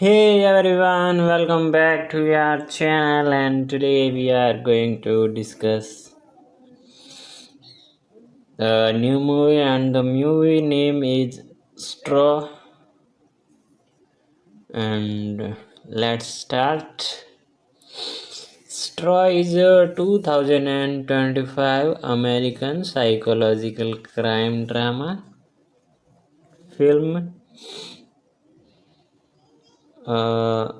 Hey everyone, welcome back to our channel, and today we are going to discuss the new movie, and the movie name is Straw. And let's start. Straw is a 2025 American psychological crime drama film uh,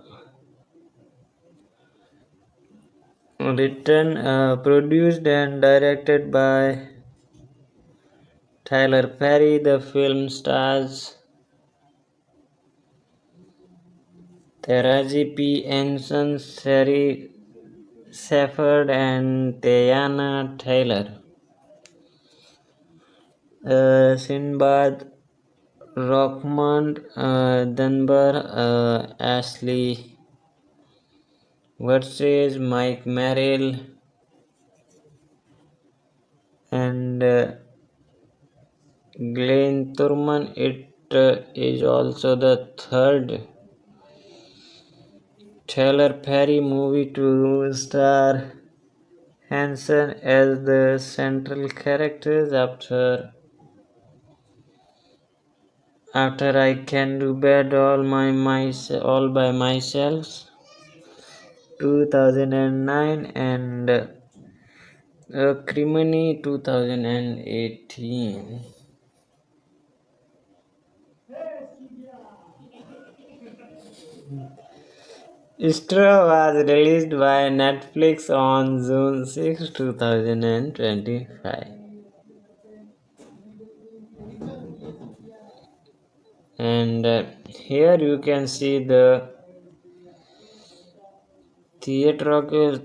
written, produced, and directed by Tyler Perry. The film stars Taraji P. Henson, Sherry Shepherd, and Teyana Taylor. Sinbad, Rockmond, Dunbar, Ashley Versace, Mike Merrill, and Glenn Turman. It is also the third Tyler Perry movie to star Henson as the central characters after I Can Do Bad all by myself, 2009, and Criminy, 2018. Straw was released by Netflix on June 6, 2025. And here you can see the theatrical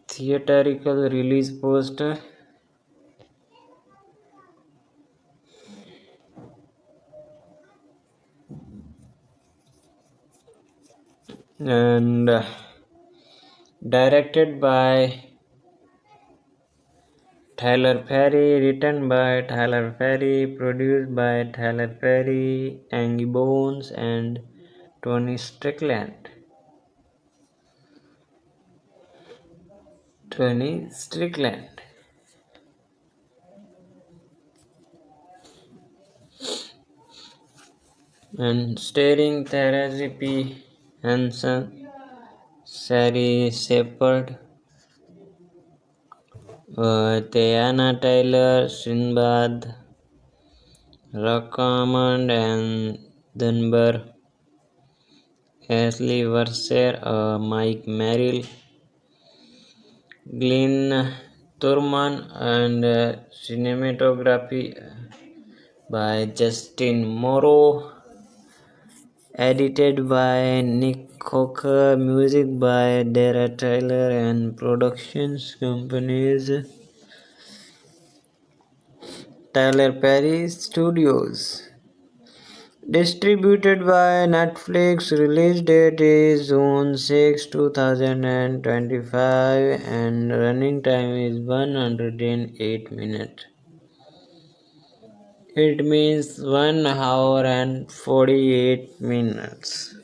theatrical release poster. And directed by Tyler Perry, written by Tyler Perry, produced by Tyler Perry, Angie Bones, and Tony Strickland. Tony Strickland. And starring Taraji P. Henson, Sherry Shepherd, Teyana Taylor, Sinbad, Rockmond, and Dunbar, Ashley Versace, Mike Merrill, Glenn Turman, and cinematography by Justin Morrow, edited by Nick Cocker, music by Dara Tyler, and productions companies Tyler Perry Studios. Distributed by Netflix, release date is June 6, 2025, and running time is 108 minutes. It means 1 hour and 48 minutes.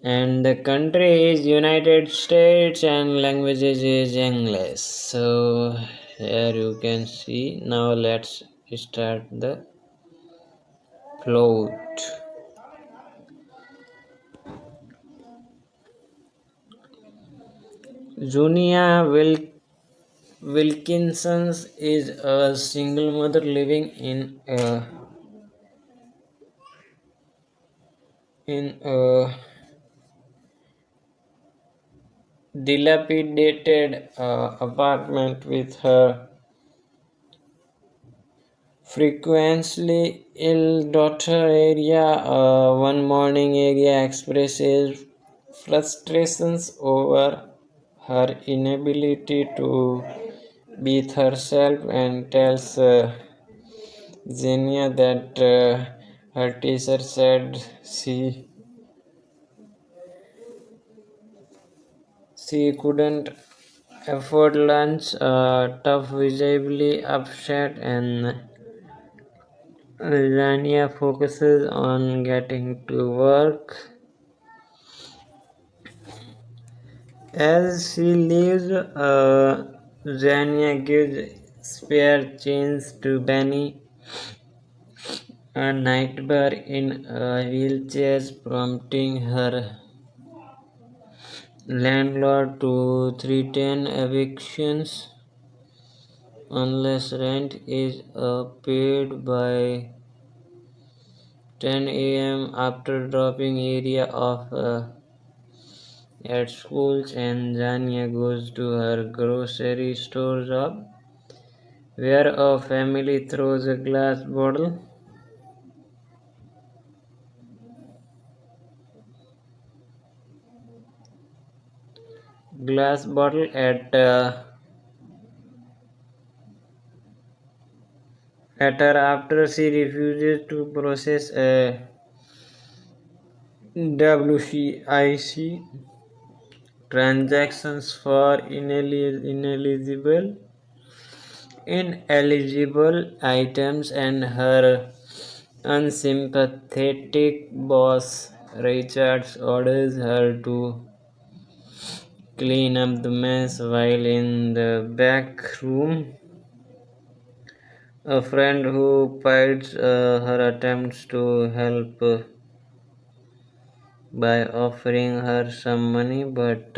And the country is United States, and languages is English. So here you can see. Now let's start the plot. Junia Wilkinson is a single mother living in a dilapidated apartment with her frequently ill daughter. One morning, Area expresses frustrations over her inability to beat herself and tells Xenia that her teacher said she couldn't afford lunch. Tough, visibly upset, and Zania focuses on getting to work. As she leaves, Zania gives spare change to Benny, a nightmare in a wheelchair, prompting her landlord to threaten evictions unless rent is paid by 10 a.m. After dropping area off at schools, and Zania goes to her grocery store job, where a family throws a glass bottle at her after she refuses to process a WCIC transactions for ineligible items, and her unsympathetic boss Richards orders her to clean up the mess, while in the back room a friend who pides her attempts to help by offering her some money, but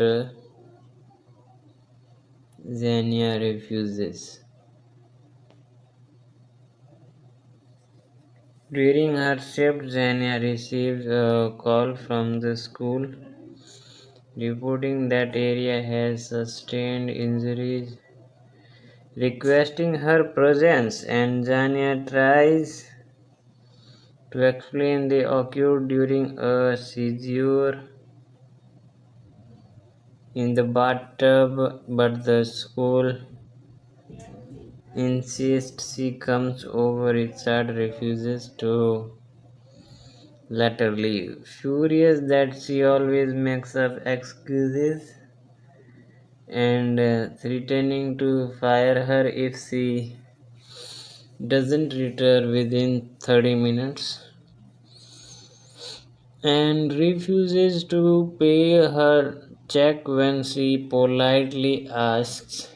Xenia refuses. During her shift, Xenia receives a call from the school reporting that area has sustained injuries, requesting her presence, and Xenia tries to explain they occurred during a seizure in the bathtub, but the school insists she comes over. Richard refuses to let her leave, furious that she always makes up excuses, and threatening to fire her if she doesn't return within 30 minutes, and refuses to pay her check when she politely asks.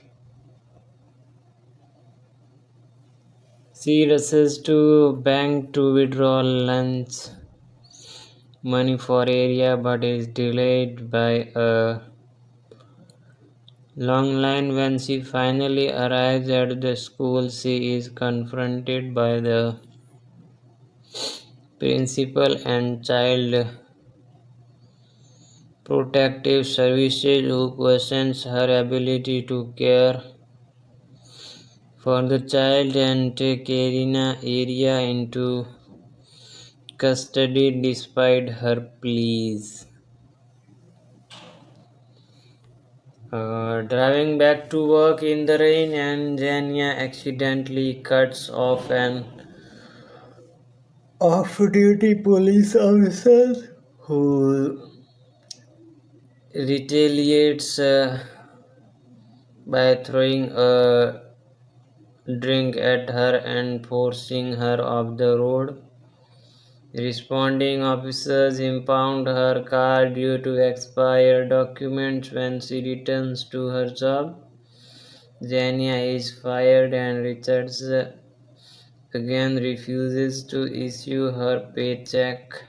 She rushes to bank to withdraw lunch money for area, but is delayed by a long line. When she finally arrives at the school, she is confronted by the principal and child protective services, who questions her ability to care for the child and take area into custody despite her pleas. Driving back to work in the rain, and Jania accidentally cuts off an off-duty police officer who retaliates by throwing a drink at her and forcing her off the road. Responding officers impound her car due to expired documents. When she returns to her job, Jania is fired, and Richards again refuses to issue her paycheck.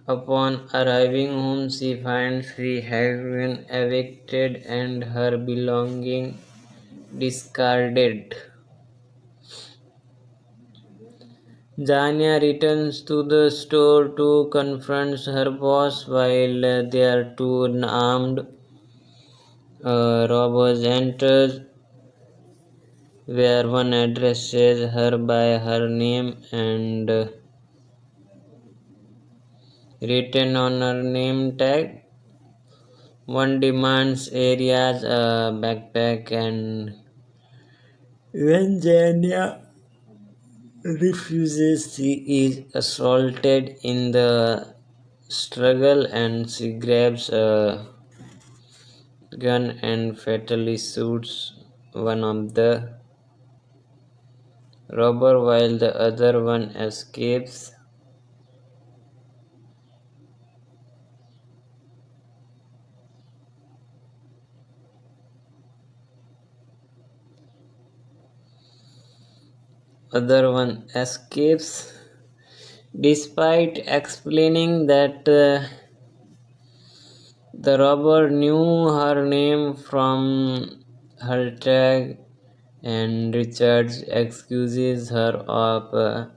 Upon arriving home, she finds she has been evicted and her belongings discarded. Jania returns to the store to confront her boss, while their two armed robbers enter, where one addresses her by her name and written on her name tag. One demands Aria's backpack, and when Jania refuses, she is assaulted in the struggle, and she grabs a gun and fatally shoots one of the robber while the other one escapes. Other one escapes despite explaining that the robber knew her name from her tag, and Richard accuses her of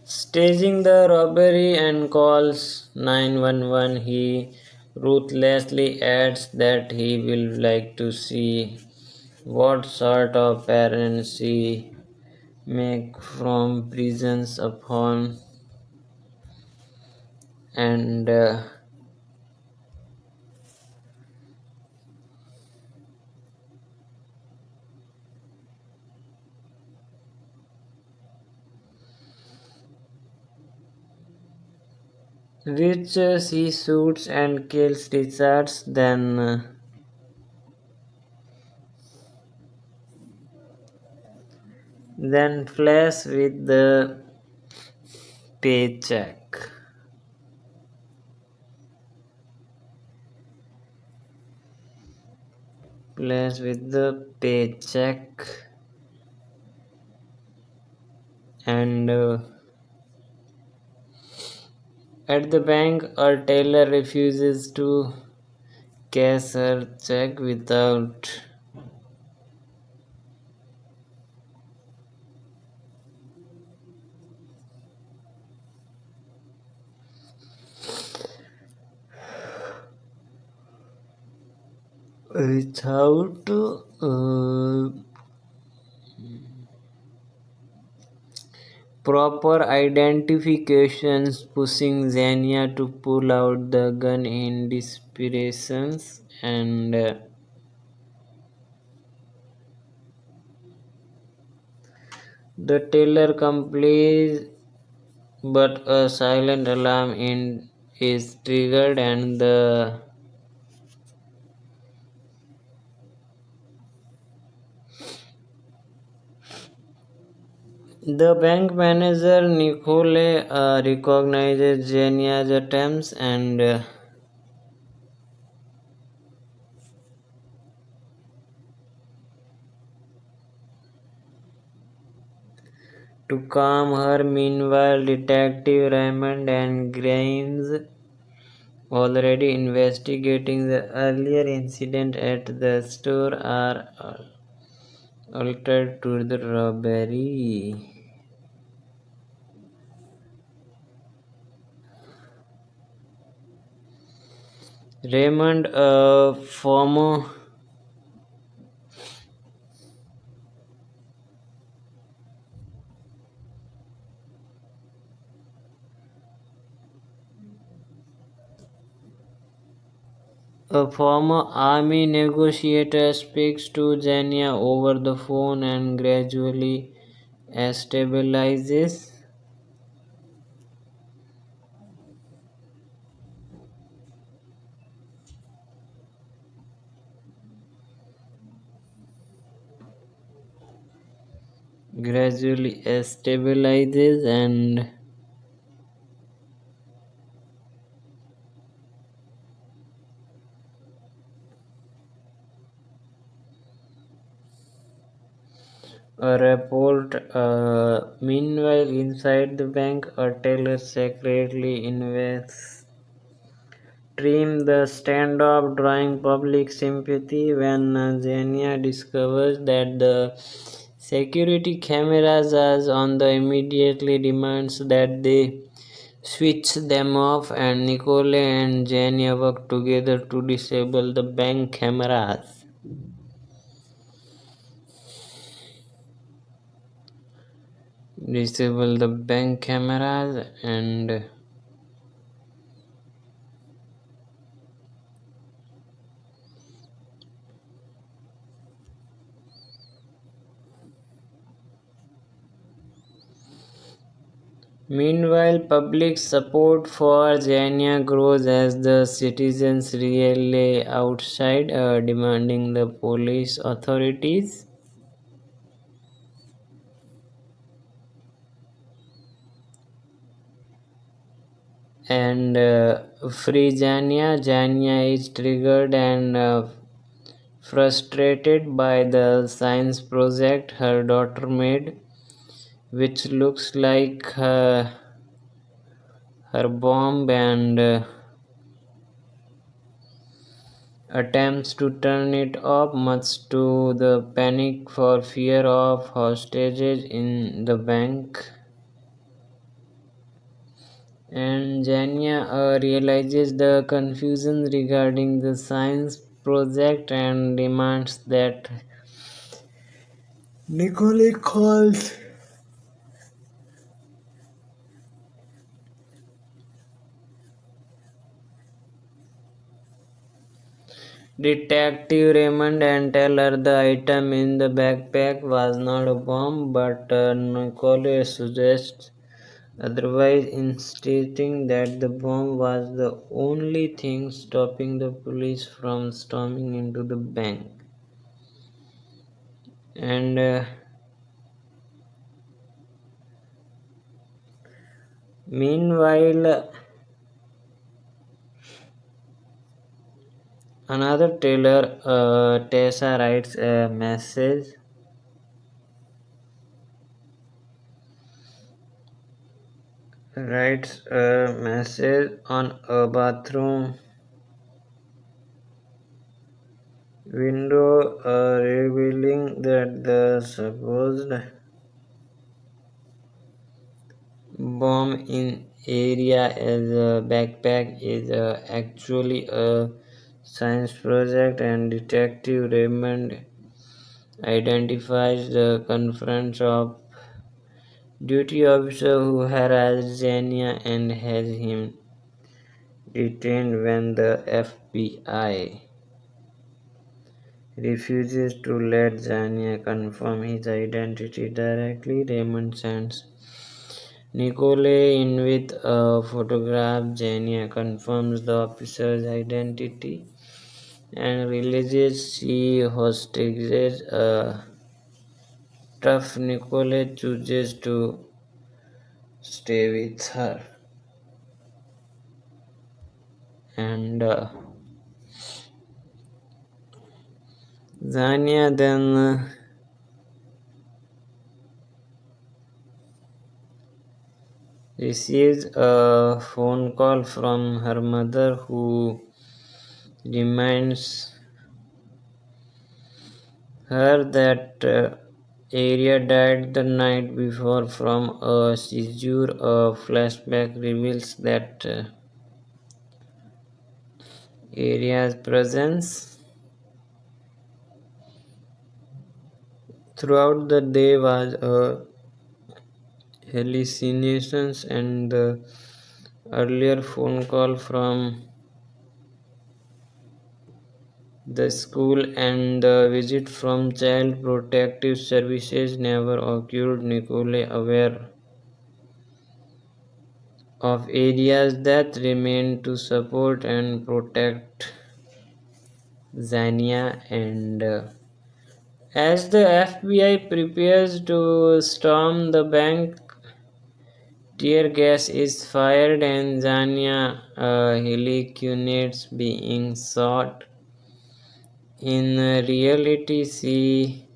staging the robbery and calls 911. He ruthlessly adds that he will like to see what sort of parents she make from prisons upon, and which she shoots and kills Richards, then flash with the paycheck. Flash with the paycheck, and at the bank, a teller refuses to cash her check without without proper identifications, pushing Xenia to pull out the gun in desperation, and the teller complies, but a silent alarm is triggered, and the bank manager Nicole recognizes Xenia's attempts and to calm her. Meanwhile, Detective Raymond and Grimes, already investigating the earlier incident at the store, are altered to the robbery. Raymond, a former army negotiator, speaks to Xenia over the phone and gradually stabilizes. And a report. Meanwhile, inside the bank, a teller secretly invests trim the standoff, drawing public sympathy when Xenia discovers that the security cameras are on. The immediately demands that they switch them off, and Nicole and Xenia work together to disable the bank cameras. And meanwhile, public support for Xenia grows as the citizens rally outside, demanding the police authorities and free Janya. Janya is triggered and frustrated by the science project her daughter made, which looks like her bomb, and attempts to turn it off, much to the panic for fear of hostages in the bank. And Janya realizes the confusion regarding the science project and demands that Nicole calls Detective Raymond and tell her the item in the backpack was not a bomb, but Nicole suggests otherwise, insisting that the bomb was the only thing stopping the police from storming into the bank. And meanwhile, another tailor, Tessa, writes a message on a bathroom window, revealing that the supposed bomb in area as a backpack is actually a science project, and Detective Raymond identifies the confronts of duty officer who harassed Zania and has him detained when the FBI refuses to let Zania confirm his identity directly. Raymond sends Nicole in with a photograph. Zania confirms the officer's identity and releases she hostages. Tough Nicole chooses to stay with her, and Zania then receives a phone call from her mother, who reminds her that Aria died the night before from a seizure. A flashback reveals that Aria's presence throughout the day was a hallucination, and the earlier phone call from the school and the visit from Child Protective Services never occurred. Nicole, aware of Aria's death, remained to support and protect Zania, and as the FBI prepares to storm the bank, tear gas is fired and Zania hallucinates being shot. In reality, she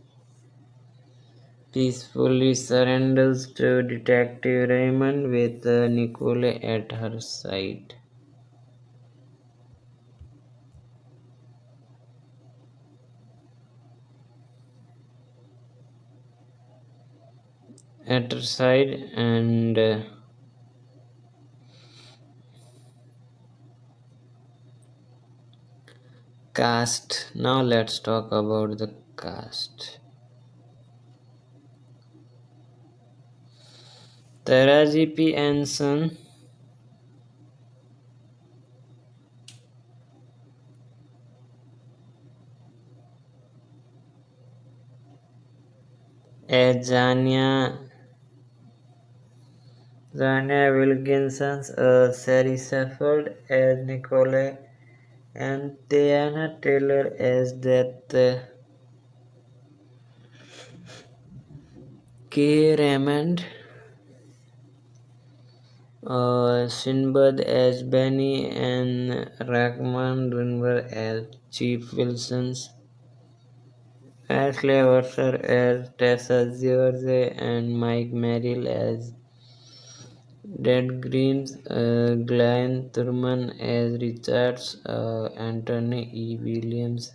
peacefully surrenders to Detective Raymond with Nicole at her side. And cast. Now let's talk about the cast. Taraji P. Henson as Zania Wilkinson, Sari Sheffield as Nicole, and Tiana Taylor as Death. K. Raymond Sinbad as Benny and Rahman Rinver as Chief Wilsons, Ashley Mercer as Tessa George, and Mike Merrill as Dead Greens, Glenn Thurman as Richards, Anthony E. Williams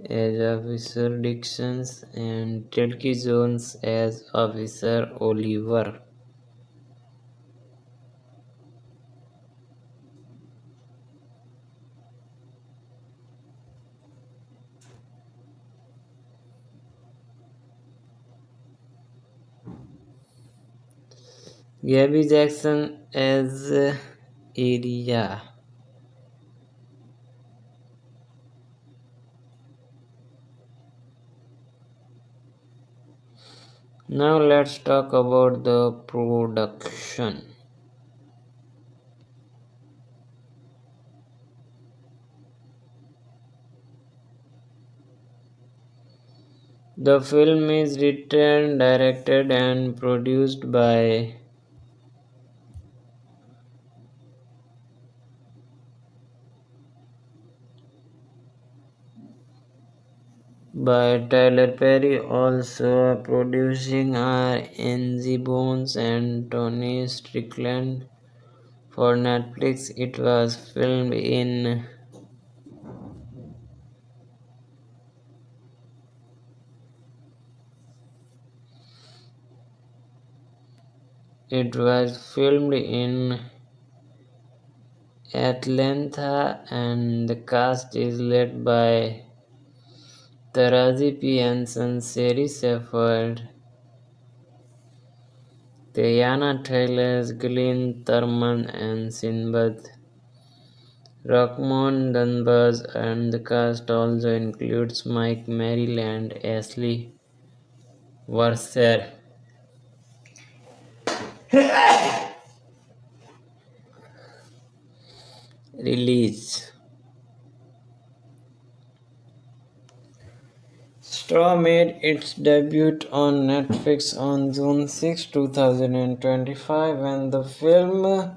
as Officer Dixons, and Teddy Jones as Officer Oliver. Gabby Jackson as Aria. Now let's talk about the production. The film is written, directed, and produced by Tyler Perry. Also producing are Angie Bones and Tony Strickland. For Netflix, it was filmed in Atlanta, and the cast is led by Taraji P. Henson, Sherry Shepherd, Teyana Taylor, Glenn Thurman, and Sinbad. Rockmont Dunbar, and the cast also includes Mike Merrill and Ashley Mercer. Release. Straw made its debut on Netflix on June 6, 2025, and the film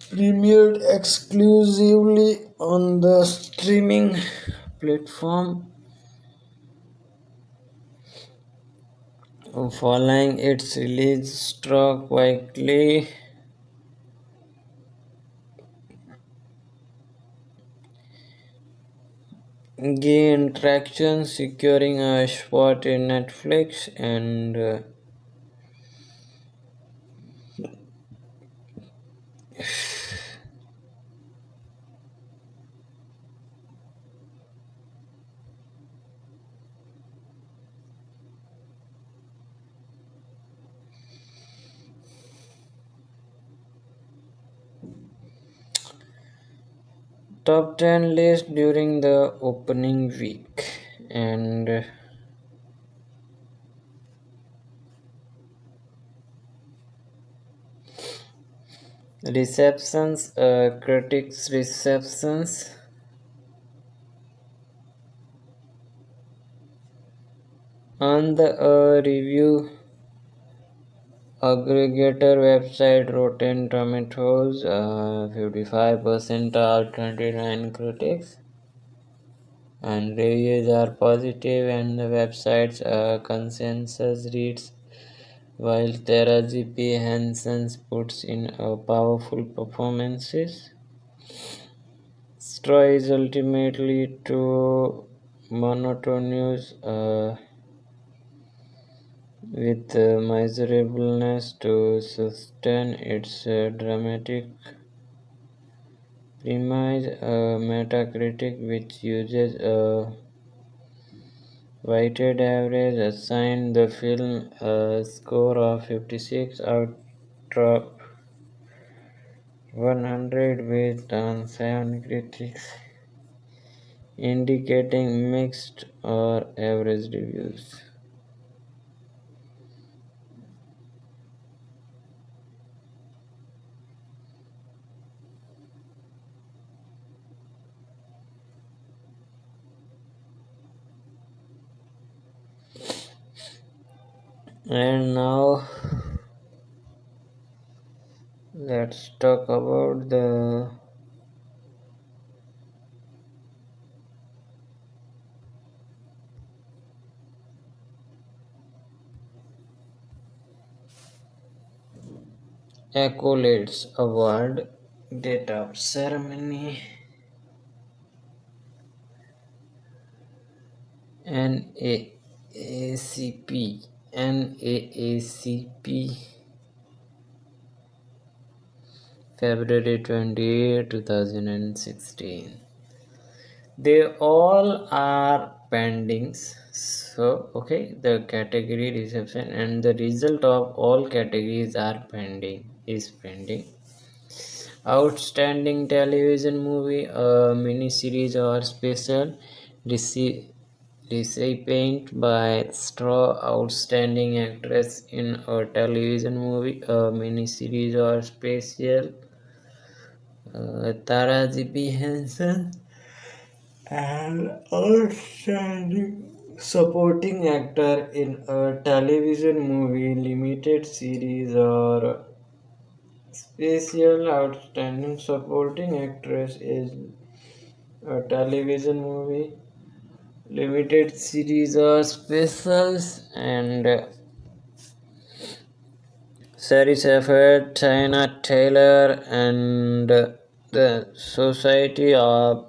premiered exclusively on the streaming platform. Following its release, Straw quickly gained traction, securing a spot in Netflix and top 10 list during the opening week. And critics' receptions. On the review aggregator website Rotten Tomatoes, 55% are 29 critics, and reviews are positive, and the website's consensus reads, while Taraji P. Henson puts in a powerful performances, Straw is ultimately too monotonous with miserableness to sustain its dramatic premise. Metacritic, which uses a weighted average, assigned the film a score of 56 out of 100 based on 7 critics, indicating mixed or average reviews. And now let's talk about the Accolades Award date of ceremony. NAACP NAACP February 28, 2016. They all are pendings. So, okay, the category reception and the result of all categories are pending. Is pending. Outstanding television movie, a miniseries or special recipient by Straw. Outstanding actress in a television movie, a miniseries or special, Taraji P. Henson. And outstanding supporting actor in a television movie, limited series, or special. Outstanding supporting actress is a television movie, limited series, or specials. And Sari Shepherd, Tina Taylor, and the Society of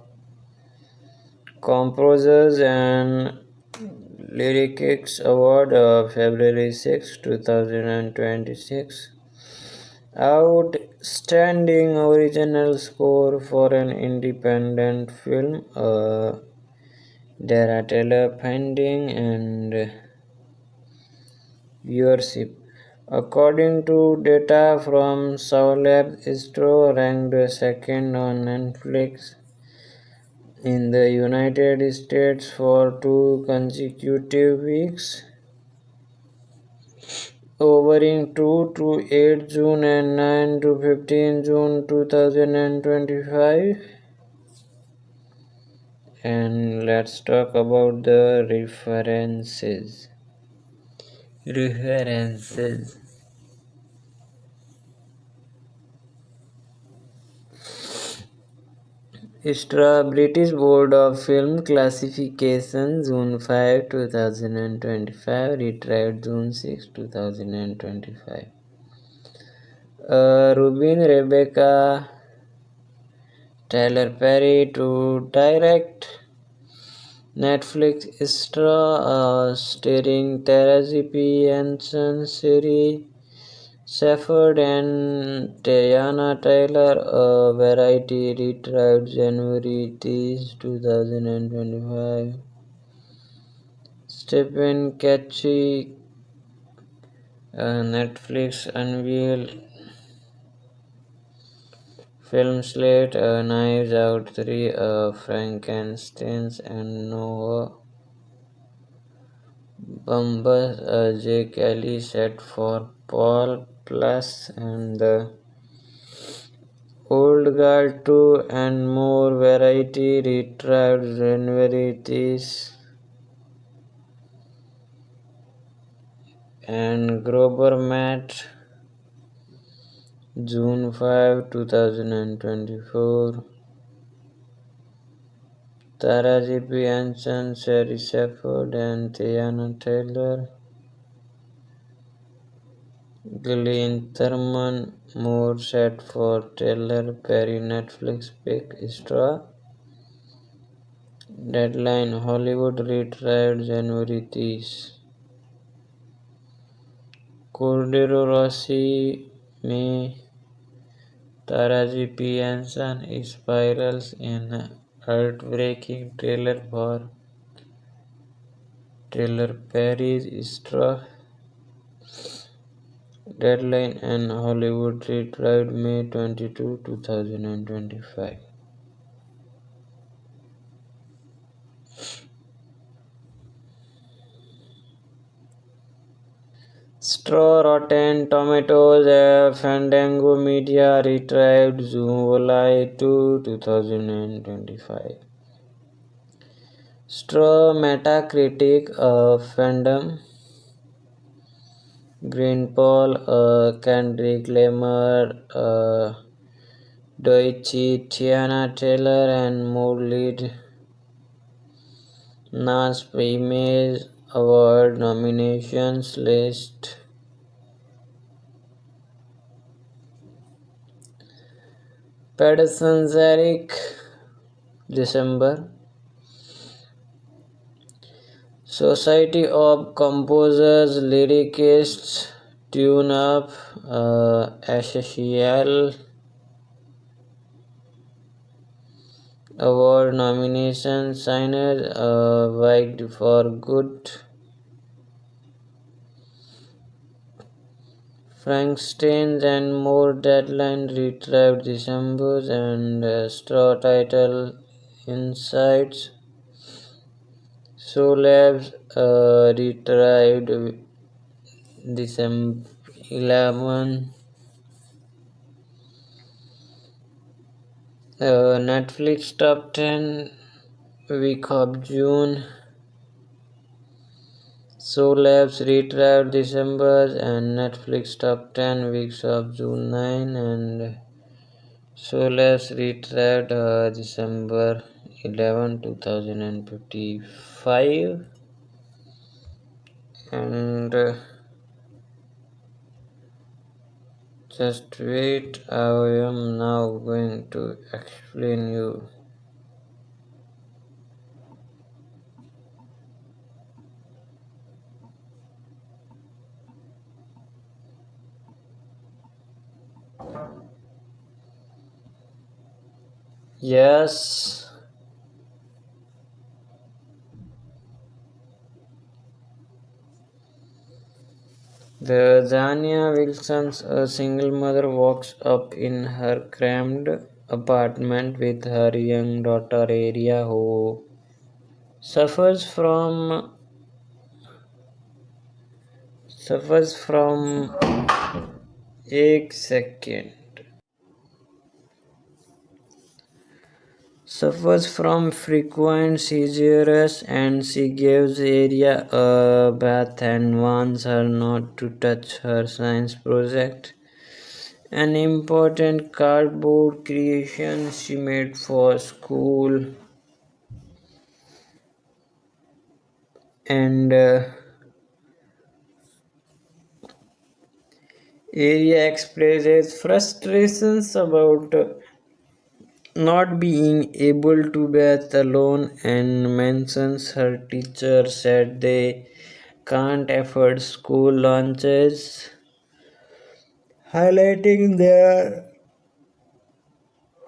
Composers and Lyrics Award of February 6, 2026. Outstanding Original Score for an Independent Film, Dara Taylor Pending, and Viewership. According to data from Sawlab, Istro ranked second on Netflix in the United States for 2 consecutive weeks, covering 2 to 8 June and 9 to 15 June 2025. And let's talk about the references. References. British Board of Film Classification, June 5, 2025, retrieved June 6, 2025. Rubin Rebecca Tyler Perry to direct. Netflix Extra, starring Taraji P. Henson, Siri Shepherd, and Teyana Taylor. A Variety retrieved January 2025. Stephen Catchy, Netflix unveiled film slate, Knives Out 3, Frankenstein, and Noah Baumbach, J. Kelly set for Paul Plus, and The Old Guard 2, and more. Variety retrieved January 30, and Grover Matt, June 5, 2024. Taraji P. Henson, Sherry Shepherd, and Tiana Taylor. Glenn Thurman, more set for Taylor Perry Netflix pick Extra. Deadline Hollywood retrieved January 30. Cordero Rossi में Taraji P. Henson spirals in heartbreaking trailer for Taylor Perry's Extra. Deadline and Hollywood retrieved May 22, 2025. Straw Rotten Tomatoes, Fandango Media retrieved July 2, 2025. Straw Metacritic, Fandom Green Paul, Kendrick Lamar, Doechii, Tiana Taylor, and more lead NASP Image Award nominations list. Patterson Zarek, December. Society of Composers, Lyricists, Tune Up, SSL Award nominations, signers, Wiked for Good, Frankenstein and More, Deadline retrieved December, and Straw title Insights. So Labs retrieved December 11. Netflix top 10 week of June. So Labs retrieved December and Netflix top 10 weeks of June 9, and So Labs retrieved December 11, 2055, and just wait, I am now going to explain you. Yes, the Zania Wilson's a single mother walks up in her cramped apartment with her young daughter Aria, who suffers from एक second suffers from frequent seizures, and she gives Aria a bath and warns her not to touch her science project, an important cardboard creation she made for school. And Aria expresses frustrations about not being able to bath alone and mentions her teacher said they can't afford school lunches, highlighting their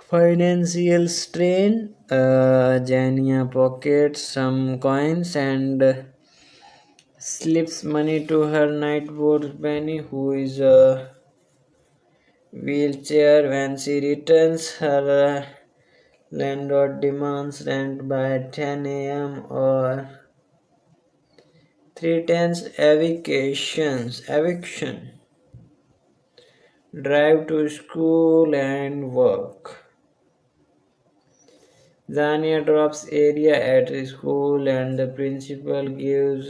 financial strain. Jania pockets some coins and slips money to her nightboard Benny, who is a wheelchair. When she returns, her landlord demands rent by 10 a.m. or threatens eviction. Drive to school and work. Zania drops Aria at school and the principal gives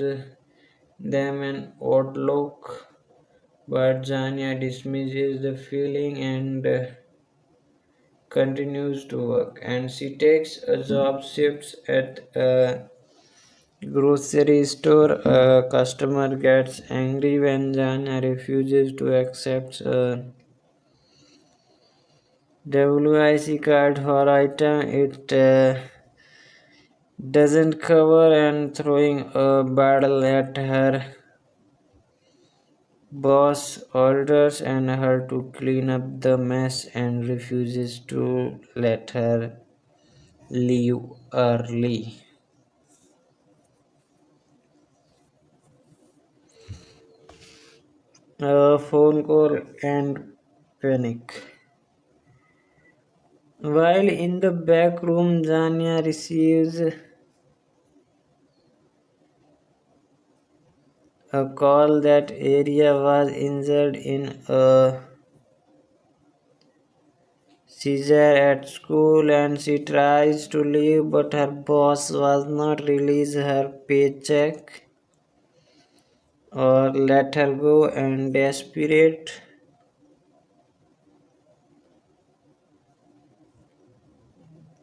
them an odd look, but Zania dismisses the feeling and continues to work. And she takes a job shifts at a grocery store. A customer gets angry when Zania refuses to accept a WIC card for item it doesn't cover, and throwing a bottle at her boss orders and her to clean up the mess and refuses to let her leave early. A phone call and panic. While in the back room, Zania receives a call that Aria was injured in a seizure at school, and she tries to leave, but her boss was not release her paycheck. or let her go, and desperate,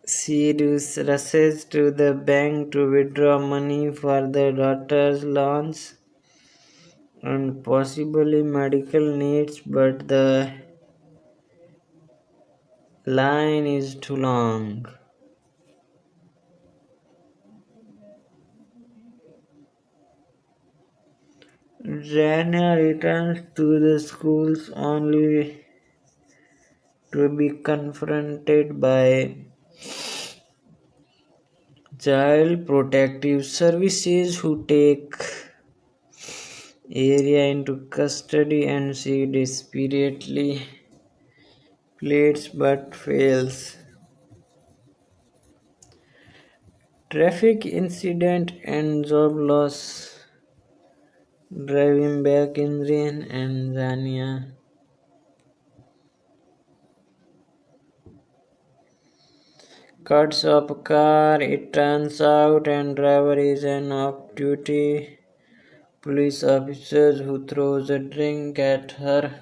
she rushes to the bank to withdraw money for the daughter's loans and possibly medical needs, but the line is too long. Jania returns to the schools only to be confronted by child protective services who take area into custody, and she desperately pleads but fails. Traffic incident and job loss drive him back in rain, and Zania cuts up a car, it turns out, and driver is an off-duty police officer who throws a drink at her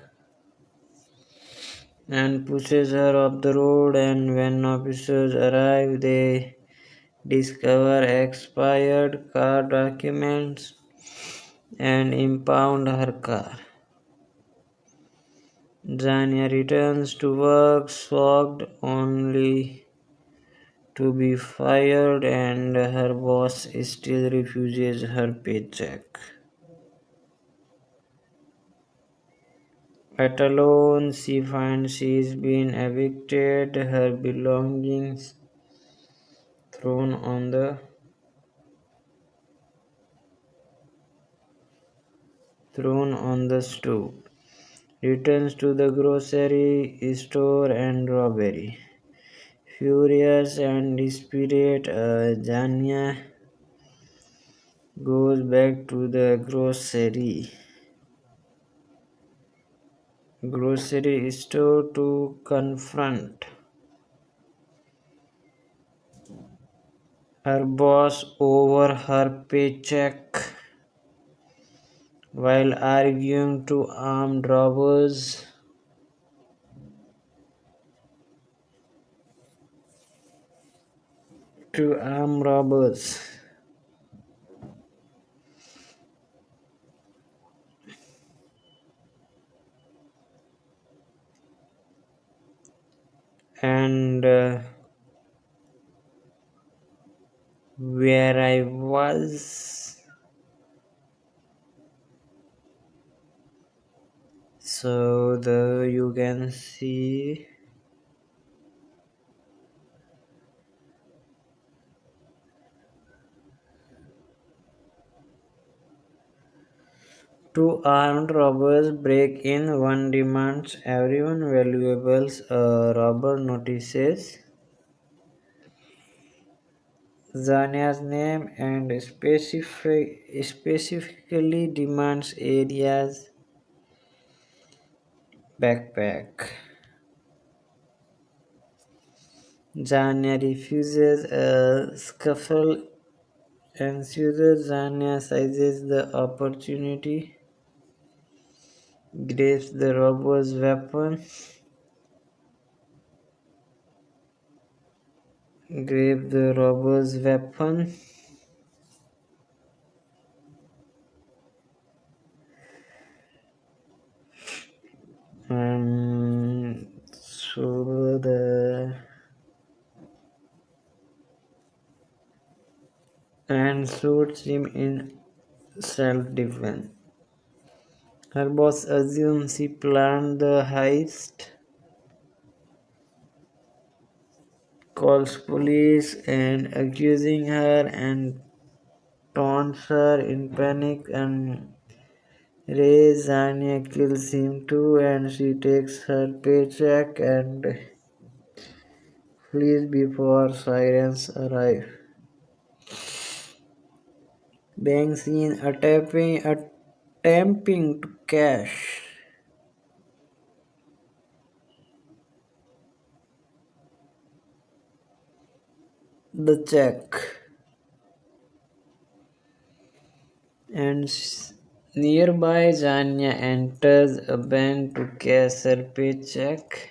and pushes her off the road, and when officers arrive they discover expired car documents and impound her car. Zania returns to work shocked only to be fired, and her boss still refuses her paycheck. At alone, she finds she's been evicted, her belongings thrown on the stoop. Returns to the grocery store and robbery. Furious and desperate, Janya goes back to the grocery store to confront her boss over her paycheck while arguing to armed robbers. And where I was, so the you can see two armed robbers break in. One demands everyone valuables. A robber notices Zania's name and specifically demands Aria's backpack. Zania refuses. A scuffle ensues. Zania seizes the opportunity, grabs the robber's weapon, so the and shoots him in self-defense. Her boss assumes he planned the heist, calls police and accusing her, and taunts her in panic, and Ray Zania kills him too, and she takes her paycheck and flees before sirens arrive. Being seen attempting to cash the check, and Nearby, Janya enters a bank to cash her paycheck.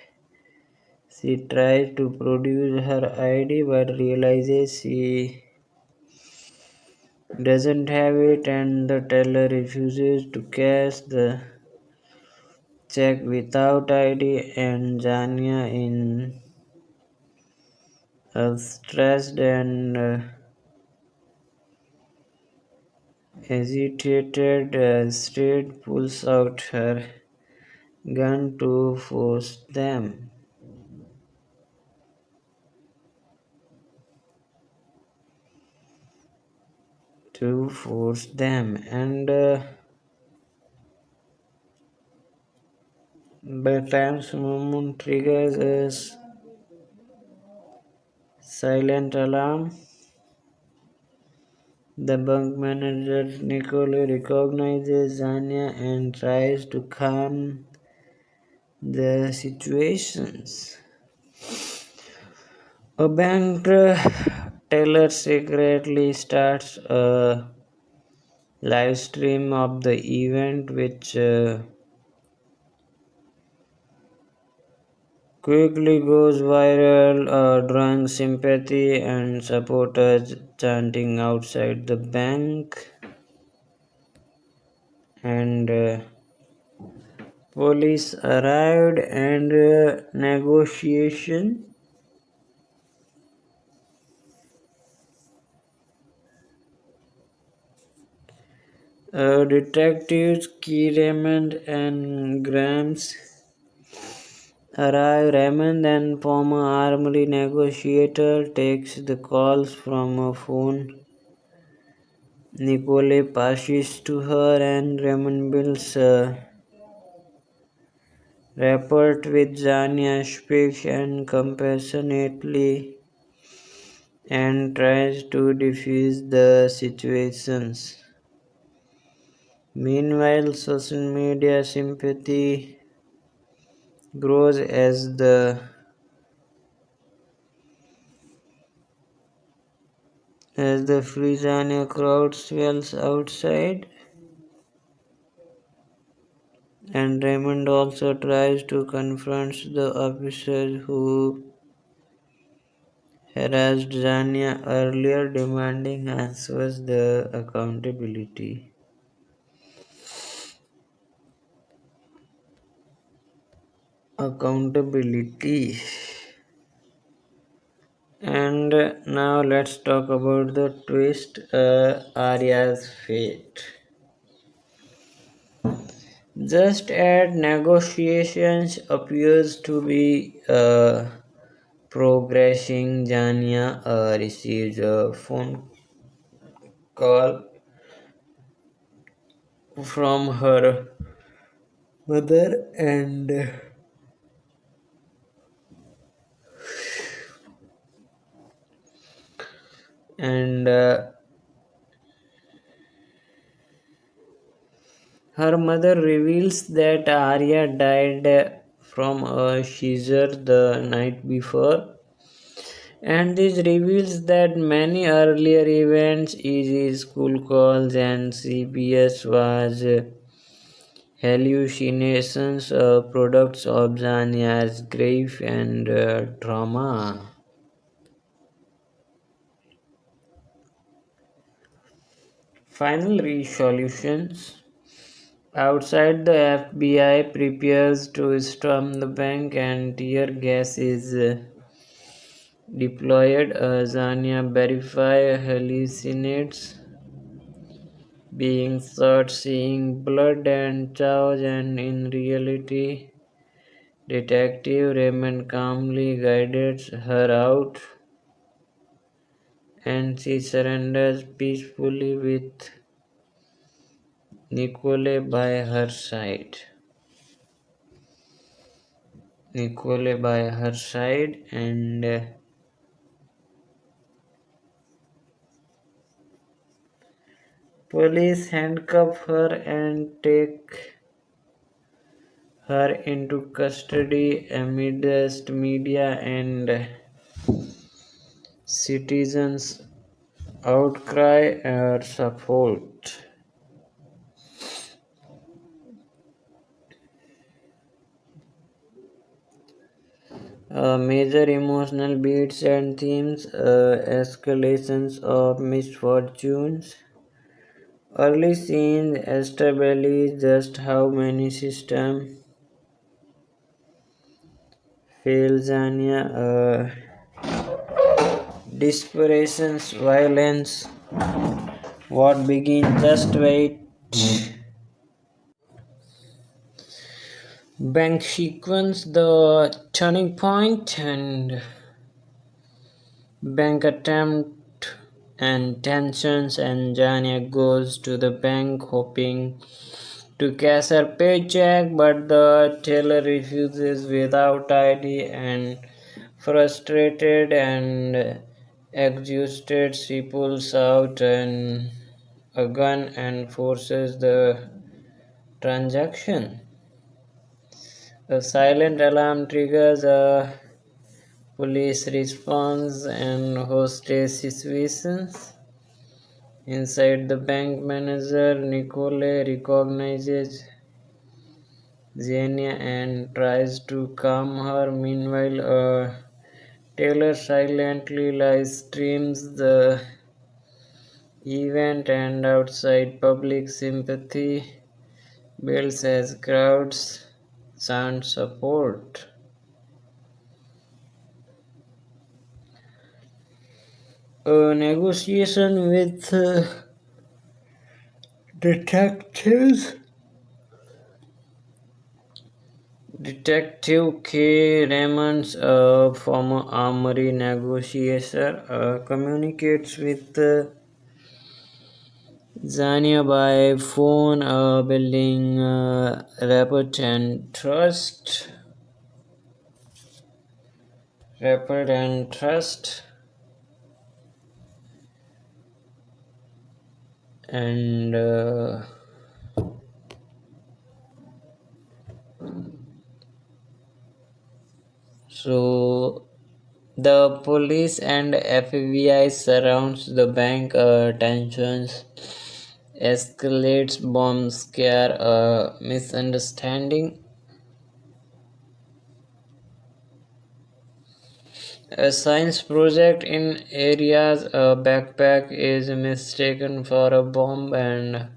She tries to produce her ID but realizes she doesn't have it, and the teller refuses to cash the check without ID, and Janya in a stressed and agitated state pulls out her gun to force them, and by time's moment triggers a silent alarm. The bank manager Nicole recognizes Zania and tries to calm the situations. A bank teller secretly starts a live stream of the event, which quickly goes viral, drawing sympathy and supporters chanting outside the bank. And police arrived, and negotiation. Detectives Key Raymond and Grams arrive. Raymond, then former armory negotiator, takes the calls from a phone Nicole passes to her, and Raymond builds a rapport with Zania, speaks and compassionately, and tries to diffuse the situations. Meanwhile, social media sympathy grows as the Free Zania crowd swells outside, and Raymond also tries to confront the officers who harassed Zania earlier, demanding answers the accountability. And now let's talk about the twist, Arya's fate. Just as negotiations appears to be progressing, Jania receives a phone call from her mother, and her mother reveals that Arya died from a seizure the night before, and this reveals that many earlier events, e.g., school calls and CPS, was hallucinations, products of Zanya's grief and trauma. Final resolutions. Outside, the FBI prepares to storm the bank, and tear gas is deployed. Zania verify hallucinates being shot, seeing blood and chaos, and in reality, Detective Raymond calmly guides her out, and she surrenders peacefully with Nicole by her side. And police handcuff her and take her into custody amidst media and citizens' outcry or support. Major emotional beats and themes, escalations of misfortunes. Early scenes establish just how many systems fail Zania. Desperations, violence, what begin just wait. Bank sequence, the turning point, and bank attempt and tensions, and Jania goes to the bank hoping to cash her paycheck, but the teller refuses without ID, and frustrated and exhausted, she pulls out a gun and forces the transaction. A silent alarm triggers a police response and hostage situations. Inside, the bank manager Nicole recognizes Xenia and tries to calm her. Meanwhile, a tailor silently live streams the event, and outside, public sympathy builds as crowds chant support. A negotiation with detectives. Detective K. Raymond, a former armory negotiator, communicates with Zania by phone, building rapport and trust. Rapport and trust, and so the police and FBI surrounds the bank. Tensions escalates, bomb scare, misunderstanding. A science project in areas, a backpack is mistaken for a bomb, and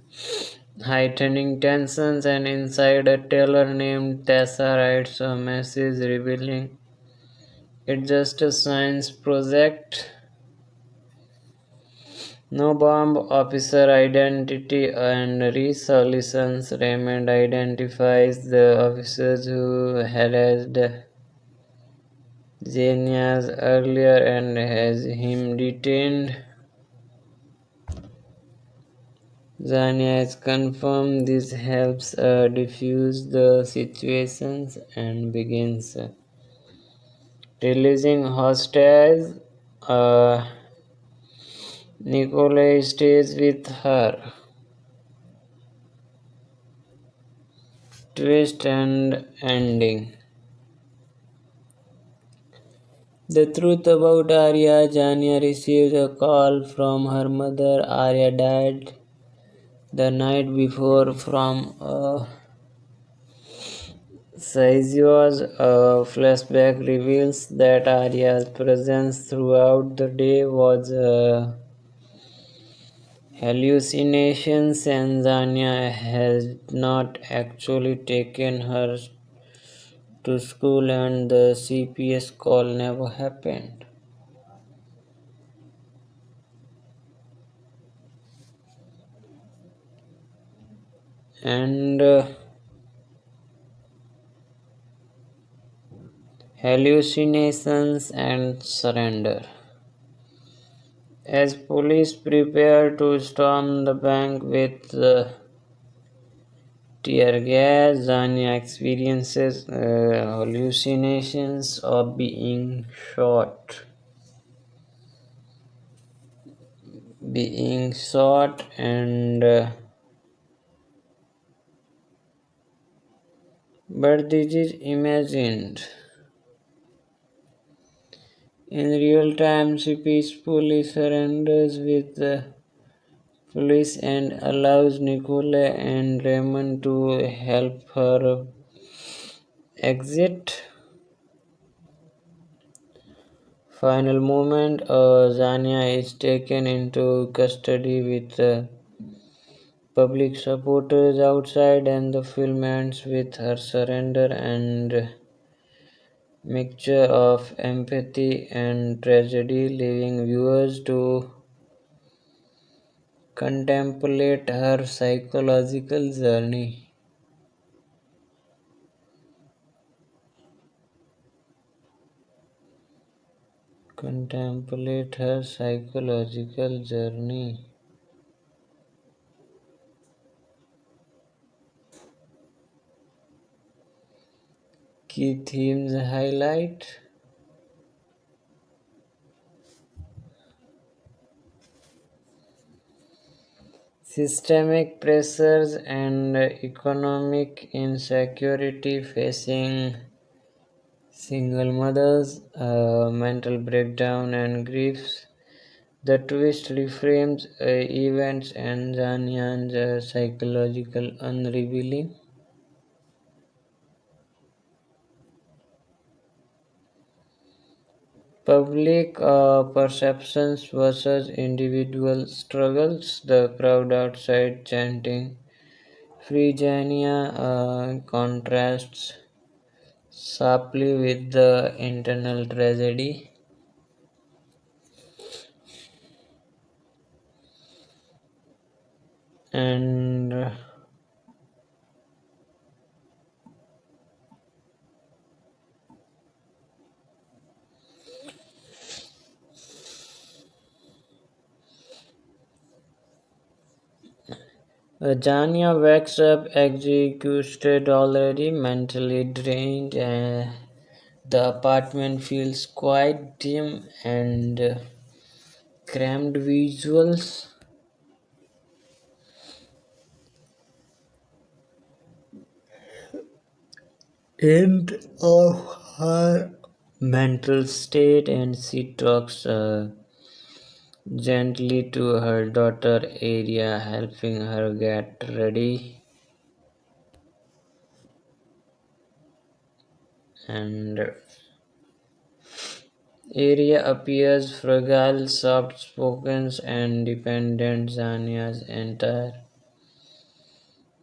heightening tensions, and inside, a teller named Tessa writes a message revealing it's just a science project. No bomb. Officer identity and resolutions. Raymond identifies the officers who harassed Zenias earlier and has him detained. Zania has confirmed this helps diffuse the situations and begins releasing hostages. Uh, Nikolai stays with her. Twist and ending. The truth about Arya. Jania receives a call from her mother. Arya died the night before from a seizure. A flashback reveals that Arya's presence throughout the day was hallucinations, and Jania has not actually taken her to school, and the CPS call never happened. And hallucinations and surrender. As police prepare to storm the bank with tear gas, Zania experiences hallucinations of being shot, and but this is imagined. In real time, she peacefully surrenders with the police and allows Nicole and Raymond to help her exit. Final moment, Zania is taken into custody with public supporters outside, and the film ends with her surrender and mixture of empathy and tragedy, leaving viewers to contemplate her psychological journey. Contemplate her psychological journey. Key themes highlight systemic pressures and economic insecurity facing single mothers, mental breakdown and griefs. The twist reframes events and Zanyan's psychological unrevealing. Public perceptions versus individual struggles. The crowd outside chanting Free Jania contrasts sharply with the internal tragedy. And Jania wakes up exhausted already, mentally drained. The apartment feels quite dim and cramped visuals hint of her mental state, and she talks gently to her daughter Aria, helping her get ready. And Aria appears fragile, soft spoken, and dependent. Zania's entire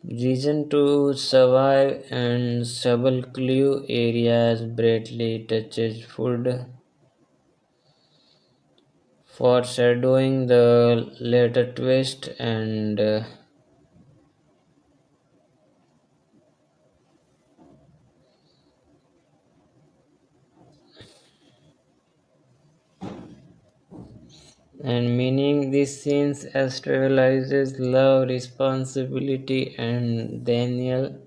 reason to survive and subtle clue areas brightly touches food, foreshadowing the later twist and meaning. This scene stabilizes love, responsibility, and Daniel.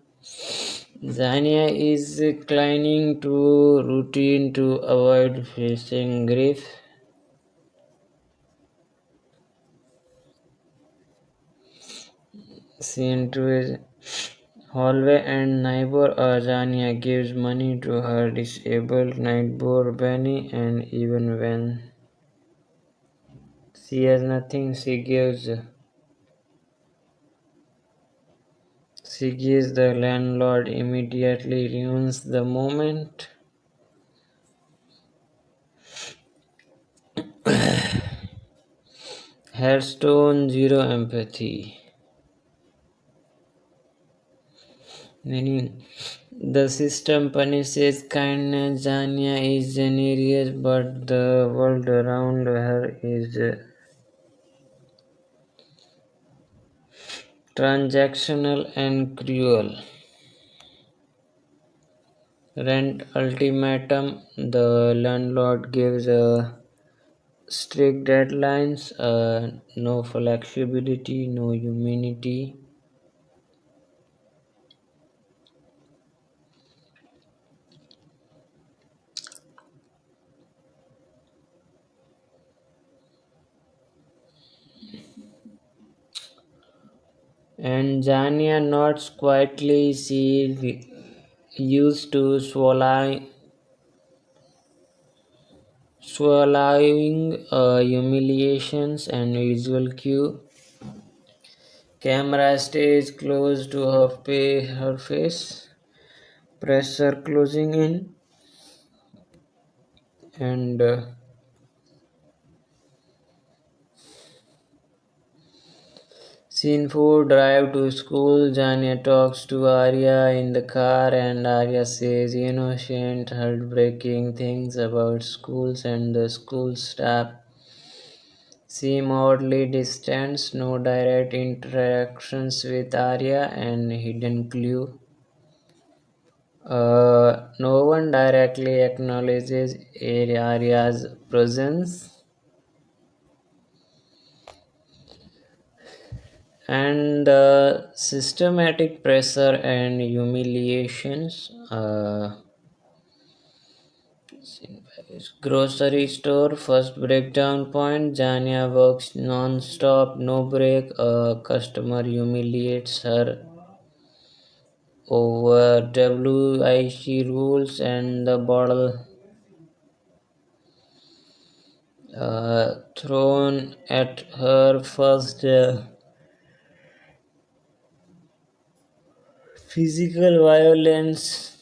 Zania is clinging to routine to avoid facing grief. She enters hallway and neighbor Zania gives money to her disabled neighbor Benny, and even when she has nothing, she gives the landlord immediately ruins the moment. Headstone zero empathy. Meaning the system punishes kindness. Zania is generous, but the world around her is transactional and cruel. Rent ultimatum. The landlord gives strict deadlines, no flexibility, no humanity. And Zania nods quietly. She used to swallowing humiliations and visual cue. Camera stays close to her face, pressure closing in, and Scene 4, drive to school. Janya talks to Arya in the car, and Arya says innocent, heartbreaking things about schools and the school staff. Seem oddly distant, no direct interactions with Arya, and hidden clue. No one directly acknowledges Arya's presence, and systematic pressure and humiliations. Grocery store, first breakdown point. Janya works non-stop, no break. A customer humiliates her over WIC rules, and the bottle thrown at her, first physical violence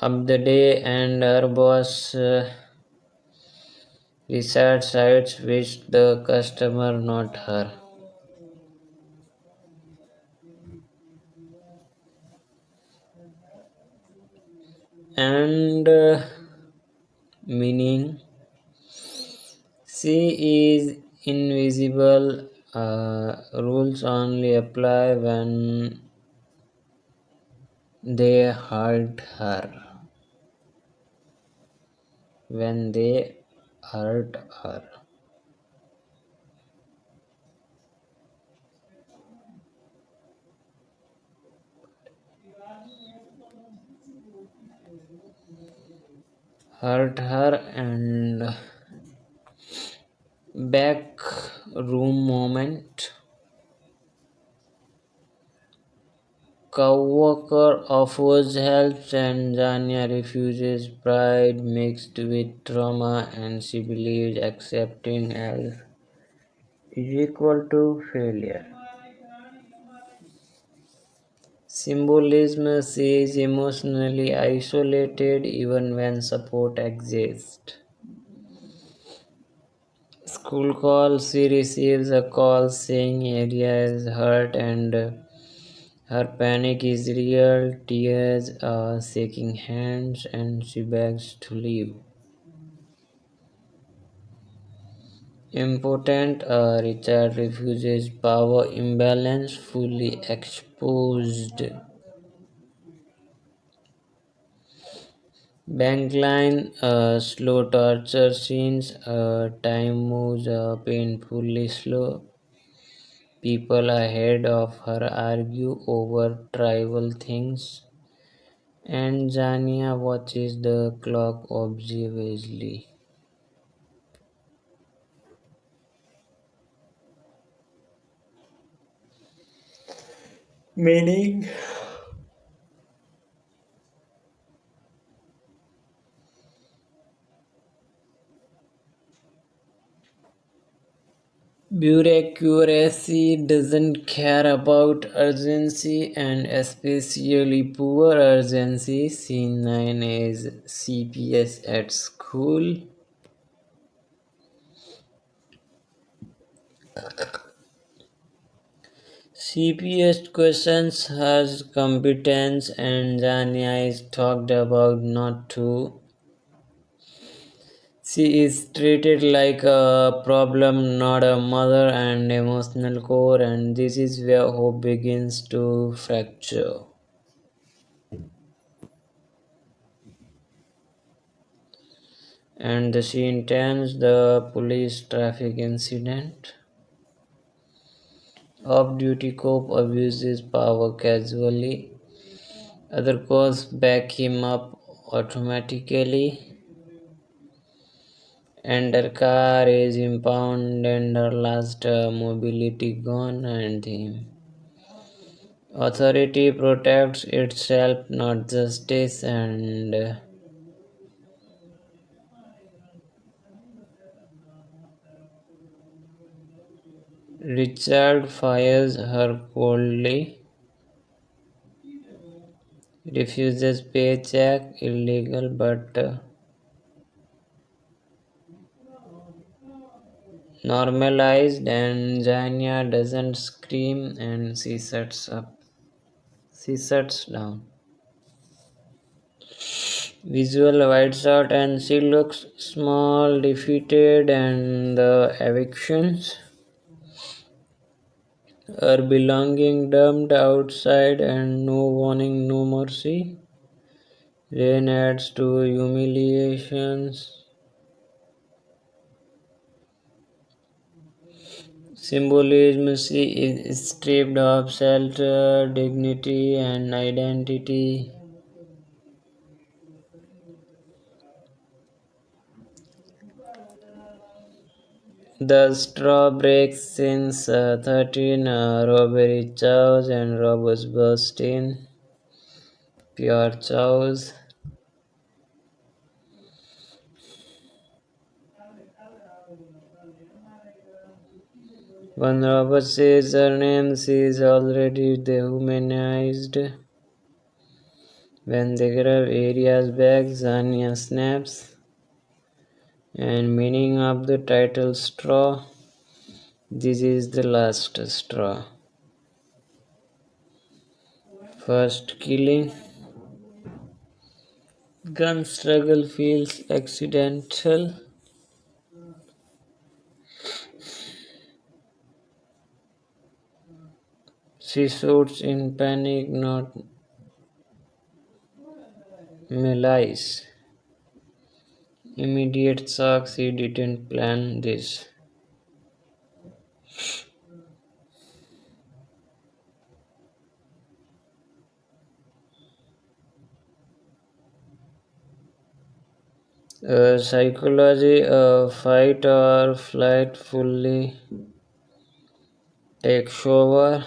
of the day, and her boss research sites which the customer, not her. And meaning she is invisible. Rules only apply when they hurt her. When they hurt her. Hurt her, and back room moment. Coworker offers help, and Janya refuses, pride mixed with trauma, and she believes accepting help is equal to failure. Symbolism says emotionally isolated even when support exists. School call, she receives a call saying area is hurt, and her panic is real, tears are shaking hands, and she begs to leave. Important, Richard refuses, power imbalance fully exposed. Bankline, slow torture scenes, time moves painfully slow. People ahead of her argue over trivial things, and Jania watches the clock observantly. Meaning, bureaucracy doesn't care about urgency, and especially poor urgency. Scene 9 is CPS at school. CPS questions her competence, and Jania is talked about not to. She is treated like a problem, not a mother and emotional core, and this is where hope begins to fracture. And she intends the police traffic incident. Off duty cop abuses power casually. Other cops back him up automatically. And her car is impounded, and her last mobility gone, and the authority protects itself, not justice, and Richard fires her coldly, refuses paycheck, illegal, but normalized, and Janya doesn't scream and she shuts up. She shuts down. Visual whites out and she looks small, defeated, and the evictions, her belonging dumped outside, and no warning, no mercy. Rain adds to humiliations. Symbolism she is stripped of shelter, dignity, and identity. The straw breaks since 13 robbery chows and robbers burst in. Pure chows. When robber says her name, she is already dehumanized. When they grab areas back, Zania snaps. And meaning of the title straw. This is the last straw. First killing. Gun struggle feels accidental. She shoots in panic, not malice. Immediate shock, she didn't plan this. Psychology, fight or flight fully takes over.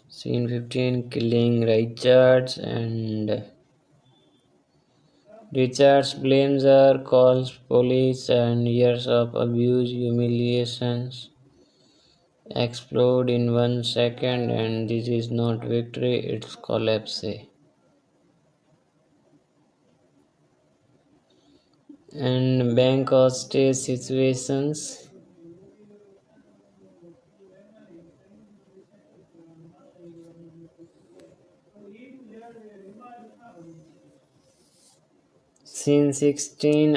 Scene 15 killing Richards, and Richards blames her, calls police, and years of abuse, humiliations explode in 1 second, and this is not victory, it's collapse. And bank hostage situations. Scene 16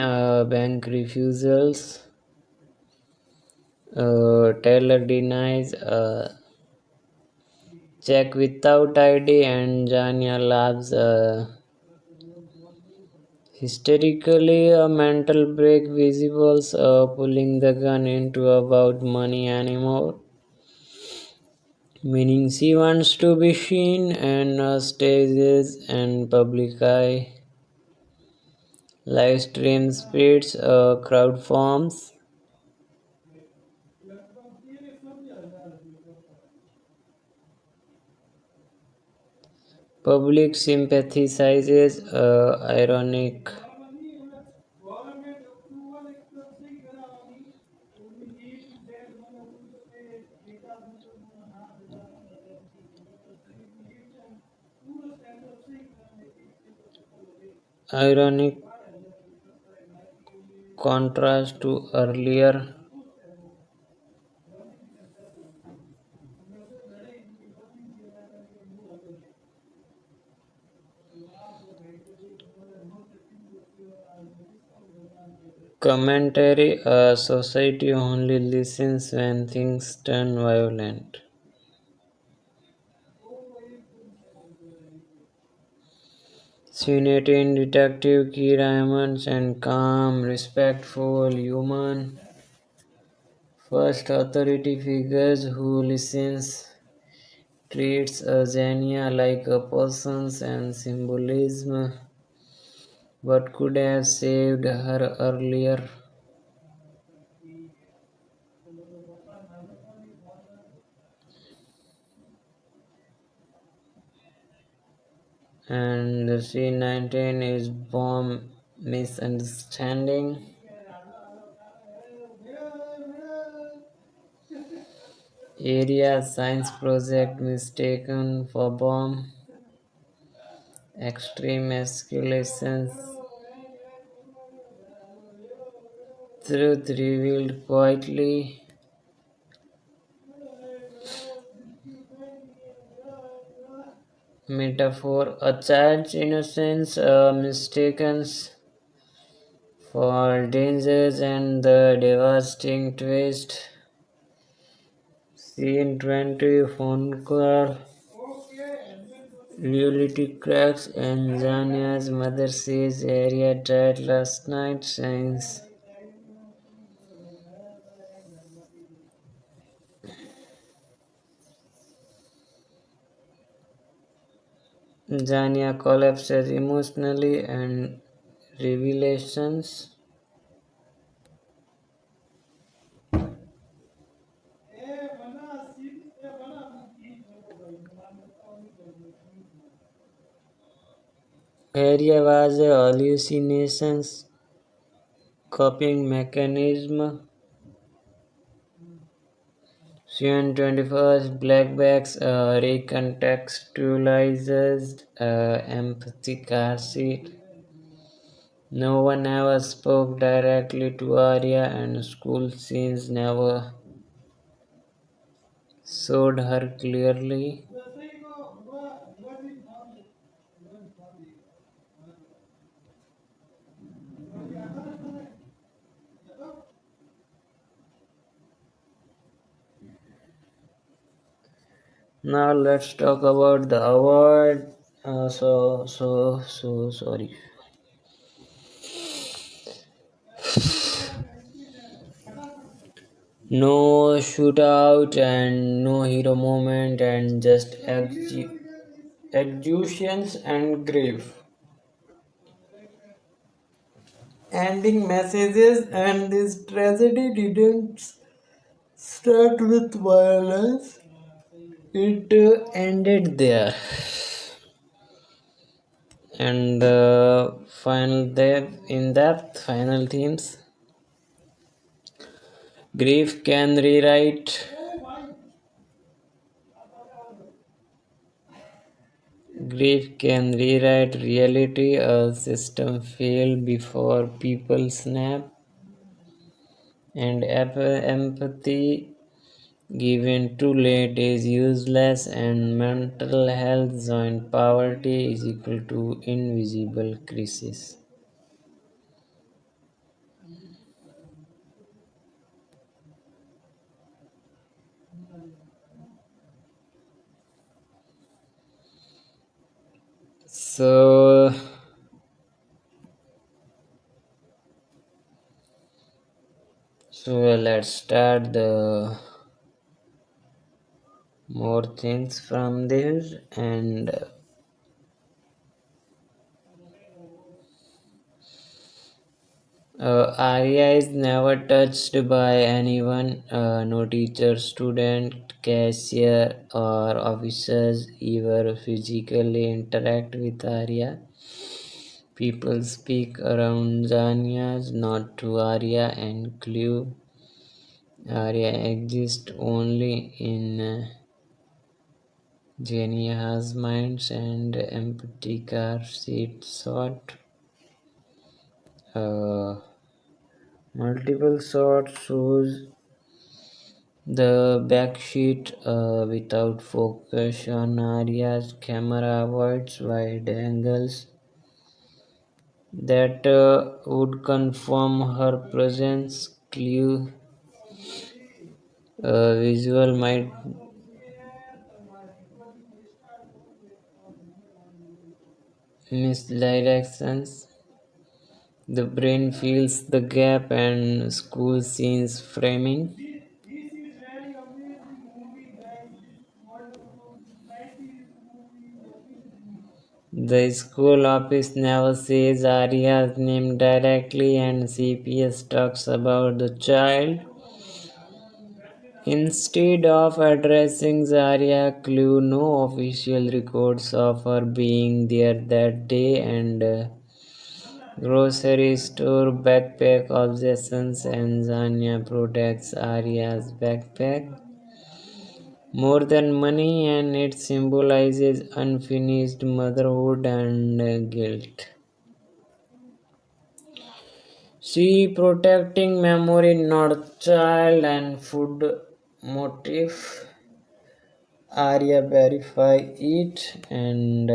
bank refusals. Taylor denies check without ID, and Janya laughs hysterically. A mental break visible, pulling the gun into about money anymore. Meaning she wants to be seen and stages and public eye. Live stream spreads, crowd forms. Public sympathizes, ironic contrast to earlier. Commentary, society only listens when things turn violent. Scene 18 Detective Key Diamonds and calm, respectful, human. First authority figures who listens, treats Xenia like a person, and symbolism. What could have saved her earlier? And scene 19 is bomb misunderstanding. Area science project mistaken for bomb. Extreme escalations. truth revealed quietly. Metaphor, a child's innocence mistaken for dangers and the devastating twist. Scene 20 phone call. Reality cracks and Zania's mother says Arya died last night since Zania collapses emotionally and revelations. Arya was a hallucinations coping mechanism. Scene 21st Blackbacks recontextualizes empathy car seat. No one ever spoke directly to Arya, and school scenes never showed her clearly. Now let's talk about the award. Sorry. No shootout and no hero moment and just executions and grief. Ending messages, and this tragedy didn't start with violence. It ended there. And final depth, in depth, final themes. Grief can rewrite. Grief can rewrite reality. A system failed before people snap, and empathy given too late is useless, and mental health joint poverty is equal to invisible crisis. So, let's start the more things from this. And Arya is never touched by anyone, no teacher, student, cashier, or officers ever physically interact with Arya. People speak around Zanias, not to Arya, and clue Arya exists only in Jania's minds and empty car seat shot. Uh, Multiple shots shows the back sheet without focus on Arya's camera avoids wide angles that would confirm her presence. Clue visual might misdirections. The brain fills the gap and school scenes framing. The school office never says Arya's name directly, and CPS talks about the child. Instead of addressing Zarya Clue, no official records of her being there that day, and grocery store backpack obsessions, and Zanya protects Arya's backpack more than money, and it symbolizes unfinished motherhood and guilt. See protecting memory, not child and food motif. Arya verify it and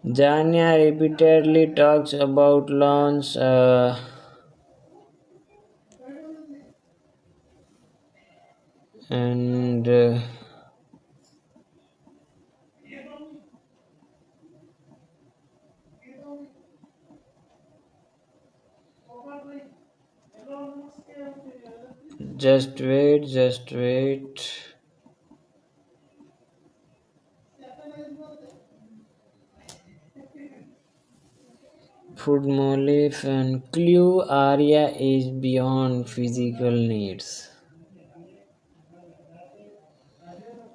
Janya repeatedly talks about loans and just wait. Food motif and clue Arya is beyond physical needs.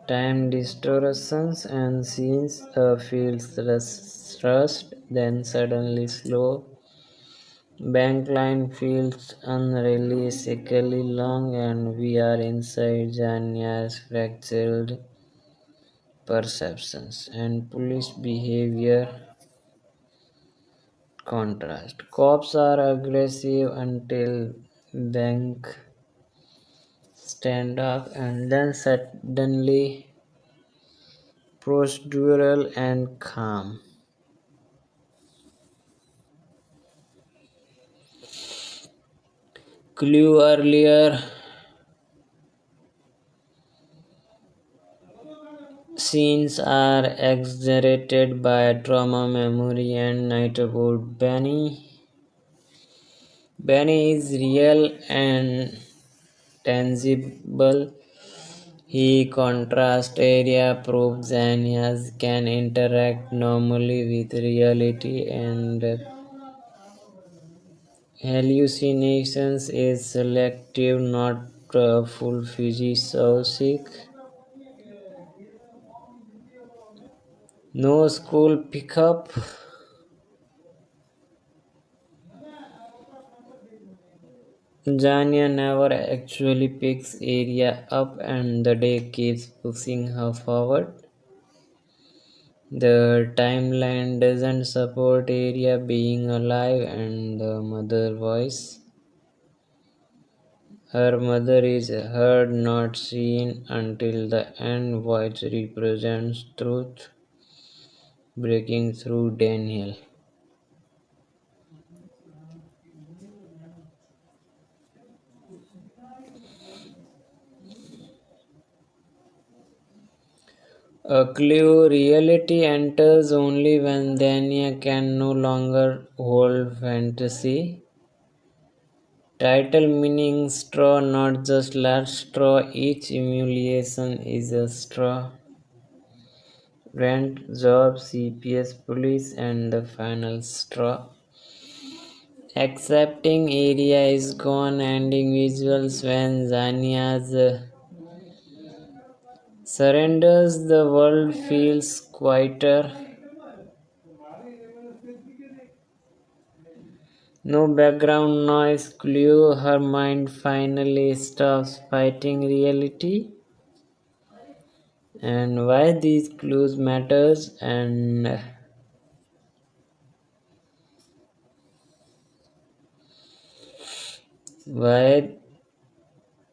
Time distortions and scenes feels rushed, then suddenly slow. Bank line feels unrealistically long, and we are inside Janya's fractured perceptions and police behavior contrast. Cops are aggressive until bank stand up, and then suddenly procedural and calm. Clue earlier scenes are exaggerated by trauma memory and night about Benny. Benny is real and tangible. He contrast area proves Zanias can interact normally with reality and hallucinations is selective, not full physiologic. No school pickup. Janya never actually picks area up and the day keeps pushing her forward. The timeline doesn't support area being alive and the mother voice. Her mother is heard not seen until the end voice represents truth breaking through Daniel. A clue reality enters only when Dania can no longer hold fantasy. Title meaning straw, not just last straw. Each humiliation is a straw. Rent, job, CPS, police, and the final straw. Accepting area is gone, ending visuals when Zania's surrenders, the world feels quieter. No background noise, clue, her mind finally stops fighting reality. And why these clues matters and why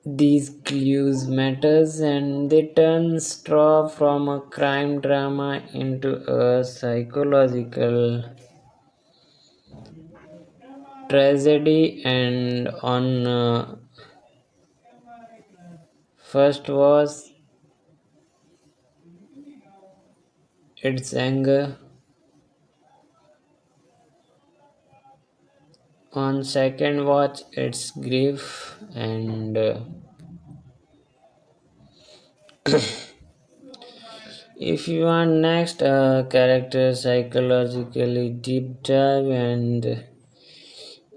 these clues matters and they turn straw from a crime drama into a psychological tragedy and on first was its anger, on second watch its grief and if you want next character psychologically deep dive and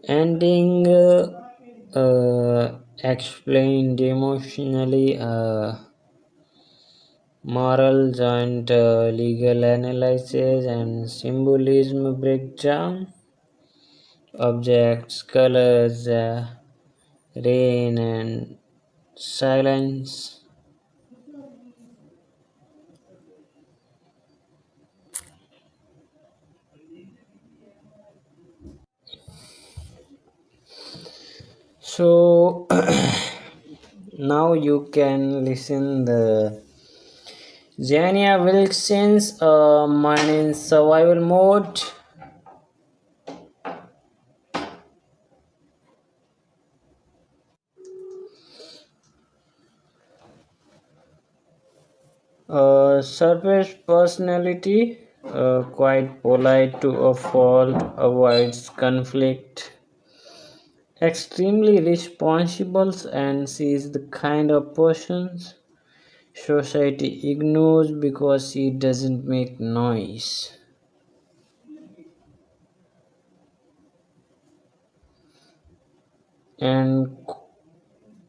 ending explained emotionally moral joint legal analysis and symbolism breakdown objects colors rain and silence So now you can listen the Zania Wilson's Mine in Survival Mode. Surface personality, quite polite to a fault, avoids conflict, extremely responsible, and sees the kind of persons society ignores because he doesn't make noise. And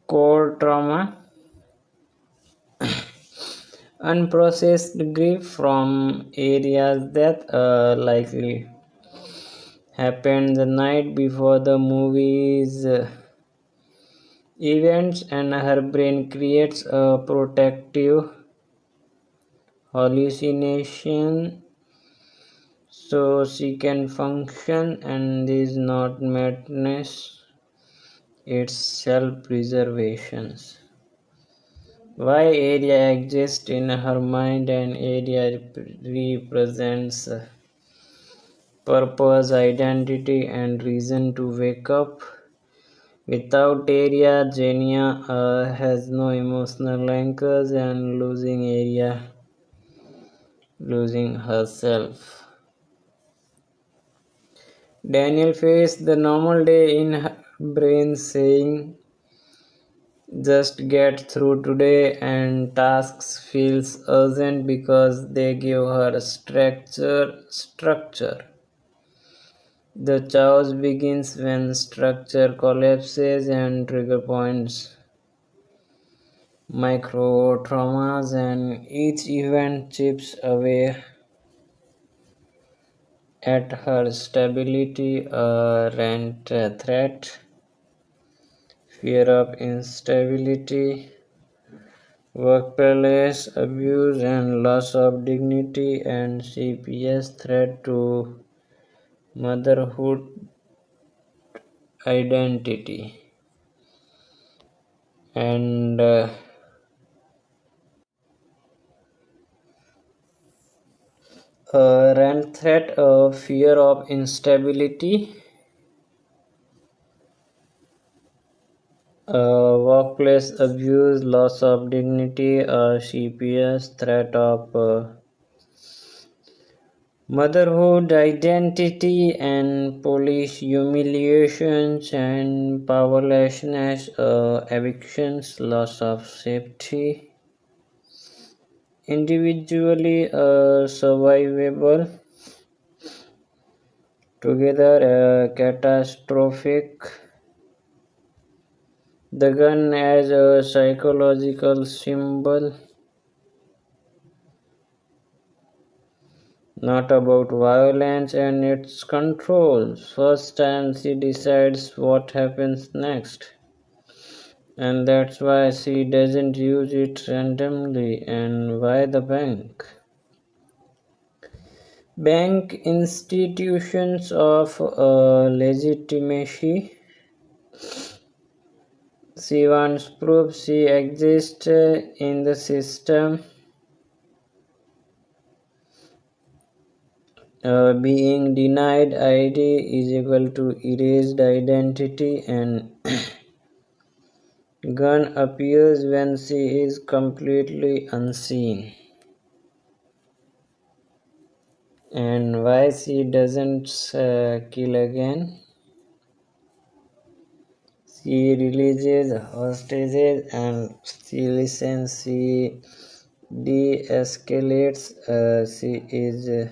core trauma, unprocessed grief from areas that likely happened the night before the movie's events, and her brain creates a protective hallucination so she can function, and this is not madness, it's self-preservation. Why area exists in her mind, and area represents purpose, identity, and reason to wake up. Without area, Genia has no emotional anchors, and losing herself. Daniel faced the normal day in her brain saying, just get through today, and tasks feels urgent because they give her structure. The chaos begins when structure collapses, and trigger points, micro traumas, and each event chips away at her stability, a rent threat, fear of instability, workplace abuse and loss of dignity, and CPS threat to motherhood identity. And rent threat, fear of instability, workplace abuse, loss of dignity, CPS threat of motherhood identity, and police humiliations and powerlessness, evictions, loss of safety, individually survivable, together catastrophic. The gun as a psychological symbol, not about violence and its control. First time she decides what happens next. And that's why she doesn't use it randomly. And why the bank institutions of legitimacy. She wants proof she exists in the system. Being denied ID is equal to erased identity, and gun appears when she is completely unseen. And why she doesn't kill again? She releases hostages, and she listens, she de-escalates, she is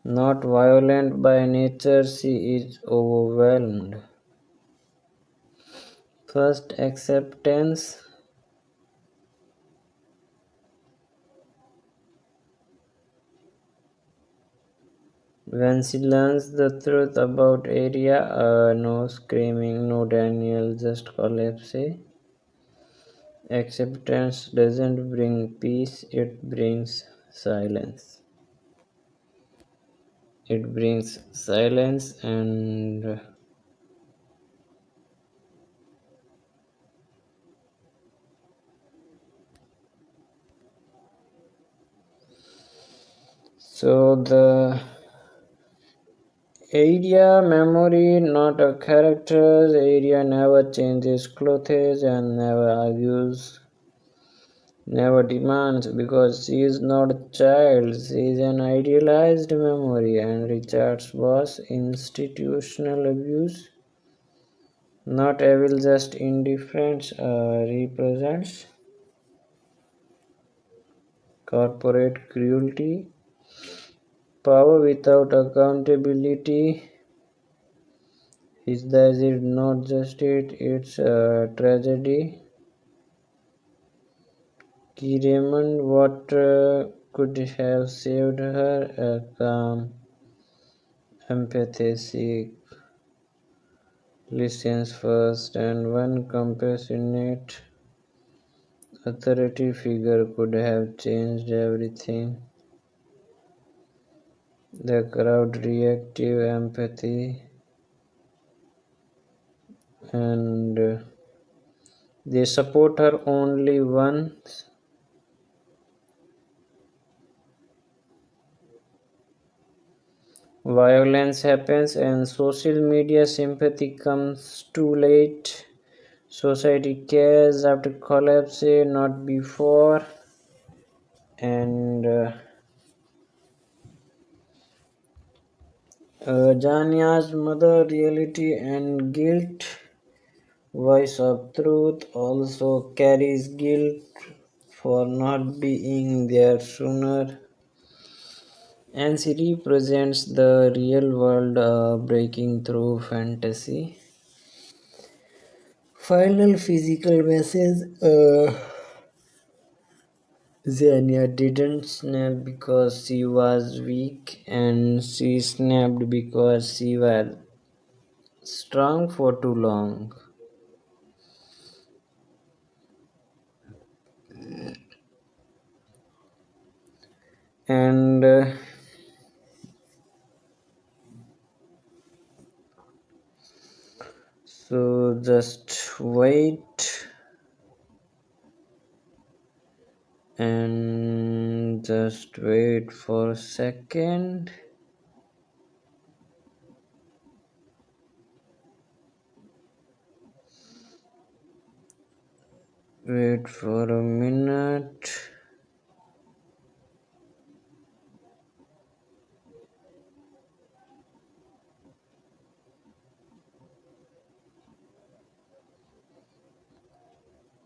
not violent by nature, she is overwhelmed. First acceptance, when she learns the truth about area, no screaming, no Daniel, just collapse. Acceptance doesn't bring peace, it brings silence. It brings silence, and So the area memory, not a character's area, never changes clothes and never argues, never demands because she is not a child, she is an idealized memory, and Richard's was institutional abuse, not evil, just indifference, represents corporate cruelty, power without accountability. Is that it not just it's a tragedy? Key Raymond, what could have saved her? A calm, empathetic, listens first, and one compassionate authority figure could have changed everything. The crowd reactive empathy and they support her only once violence happens and social media sympathy comes too late. Society cares after collapse, not before. And Jania's mother, reality and guilt, voice of truth, also carries guilt for not being there sooner. And she represents the real world breaking through fantasy. Final physical message. Xenia didn't snap because she was weak, and she snapped because she was strong for too long. And so just wait and just wait for a second. Wait for a minute.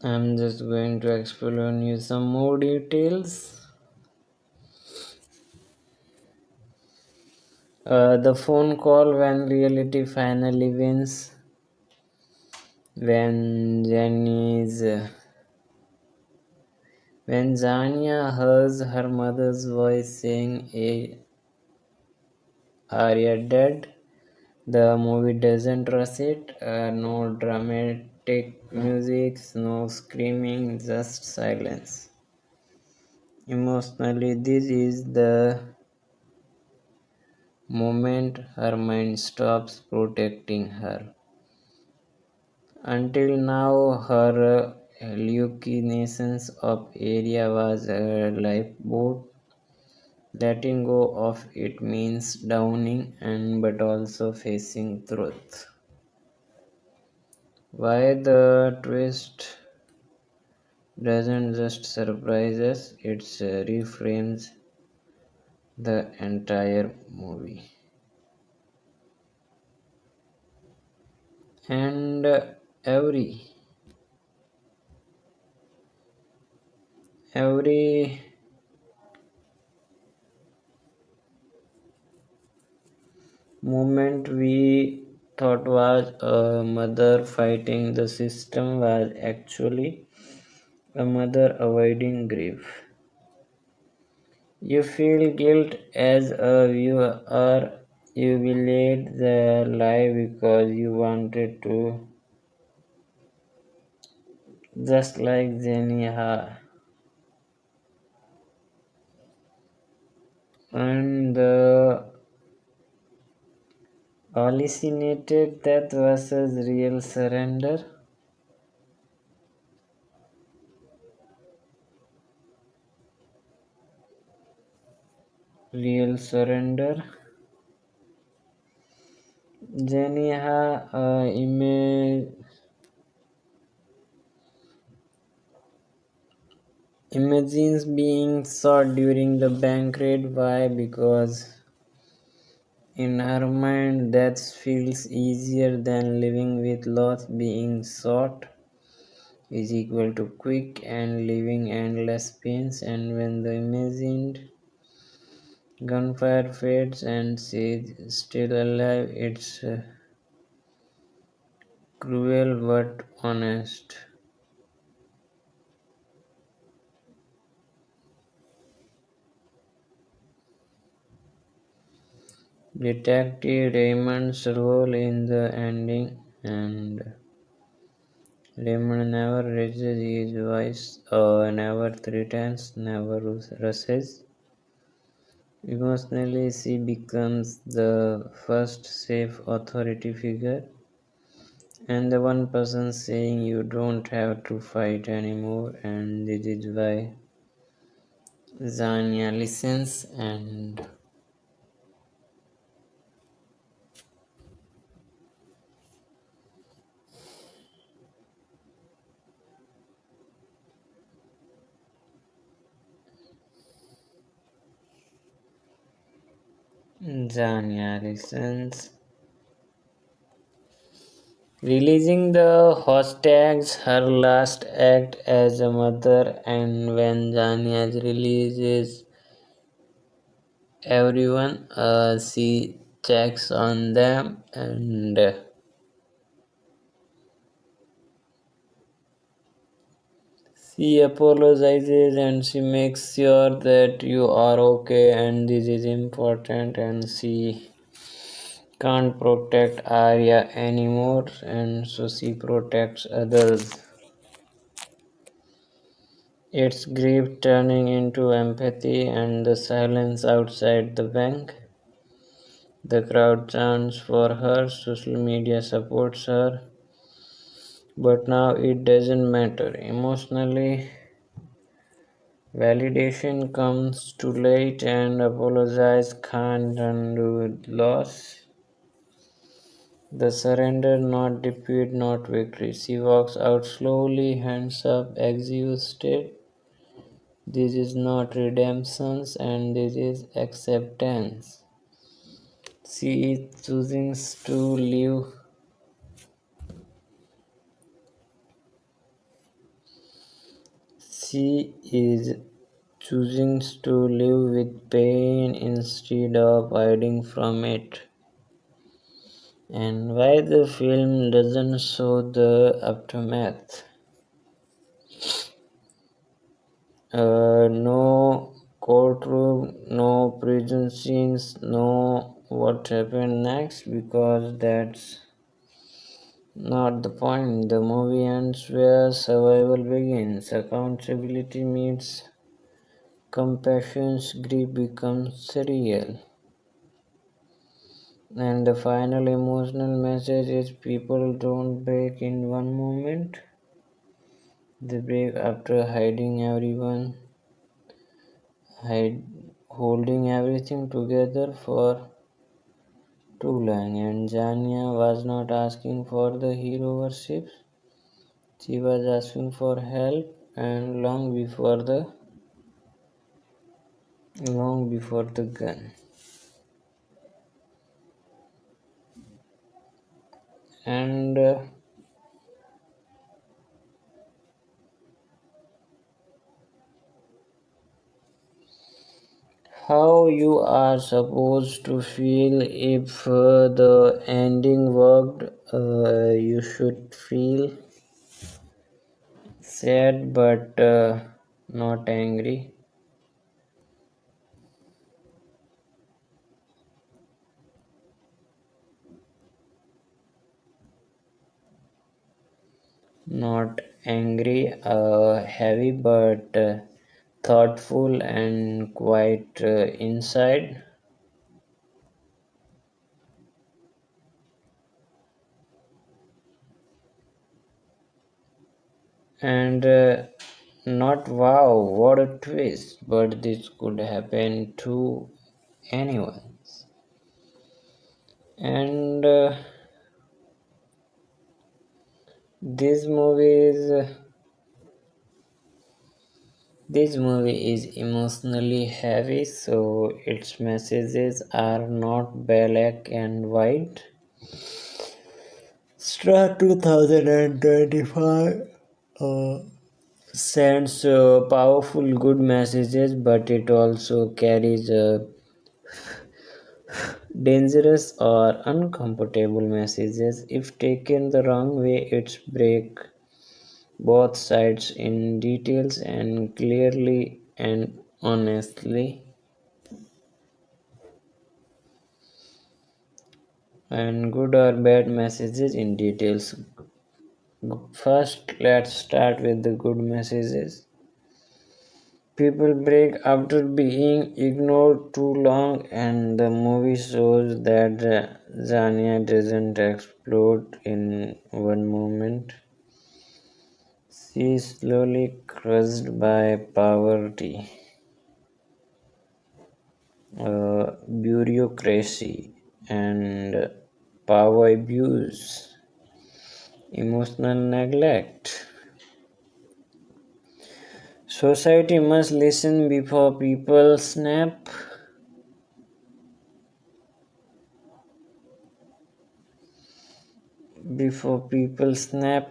I'm just going to explain you some more details. The phone call when reality finally wins. When Jenny's when Zania hears her mother's voice saying, "Hey, are you dead?" The movie doesn't rush it. No dramatic music, no screaming, just silence. Emotionally, this is the moment her mind stops protecting her. Until now, her hallucinations of area was a lifeboat. Letting go of it means downing and but also facing truth. Why the twist doesn't just surprise us, it reframes the entire movie. And every moment we thought was a mother fighting the system was actually a mother avoiding grief. You feel guilt as a viewer. You believed the lie because you wanted to, just like Zeniha. And the hallucinated death versus real surrender. real surrender. Zaniha imagines being shot during the bank raid. Why? Because in her mind, that feels easier than living with loss. Being shot is equal to quick and living endless pains. And when the imagined gunfire fades and she's still alive, it's cruel but honest. Detective Raymond's role in the ending, and Raymond never raises his voice, never threatens, never rushes. Emotionally, she becomes the first safe authority figure, and the one person saying you don't have to fight anymore. And this is why Zania listens, and Zania listens. Releasing the hostages, her last act as a mother, and when Zania releases everyone, she checks on them, and she apologizes and she makes sure that you are okay, and this is important. And she can't protect Arya anymore, and so she protects others. It's grief turning into empathy, and the silence outside the bank. The crowd chants for her, social media supports her, but now it doesn't matter. Emotionally, validation comes too late, and apologize can't undo loss. The surrender, not defeat, not victory. She walks out slowly, hands up, exhausted. This is not redemption, and this is acceptance. She is choosing to live. She is choosing to live with pain instead of hiding from it. And why the film doesn't show the aftermath? No courtroom, no prison scenes, no what happened next, because that's not the point. The movie ends where survival begins. Accountability meets compassion's grief becomes real. And the final emotional message is people don't break in one moment. They break after hide, holding everything together for too long. And Jania was not asking for the hero worship. She was asking for help, and long before the gun. And how you are supposed to feel if the ending worked, you should feel sad but not angry, not angry, heavy but thoughtful and quite inside. And not wow, what a twist, but this could happen too. anyone. And this movie is this movie is emotionally heavy, so its messages are not black and white. Star 2025 uh, sends powerful good messages, but it also carries dangerous or uncomfortable messages. If taken the wrong way, it's break both sides in details and clearly and honestly. And good or bad messages in details. First, let's start with the good messages. People break after being ignored too long, and the movie shows that Zania doesn't explode in one moment. She is slowly crushed by poverty, bureaucracy, and power abuse, emotional neglect. Society must listen before people snap,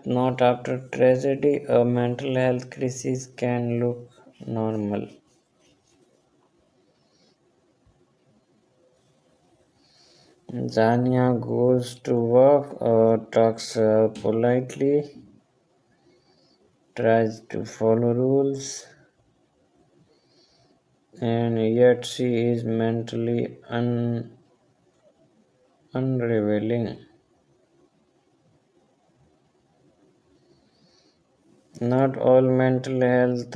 not after tragedy. A mental health crisis can look normal. Zania goes to work, talks politely, tries to follow rules, and yet she is mentally unraveling. Not all mental health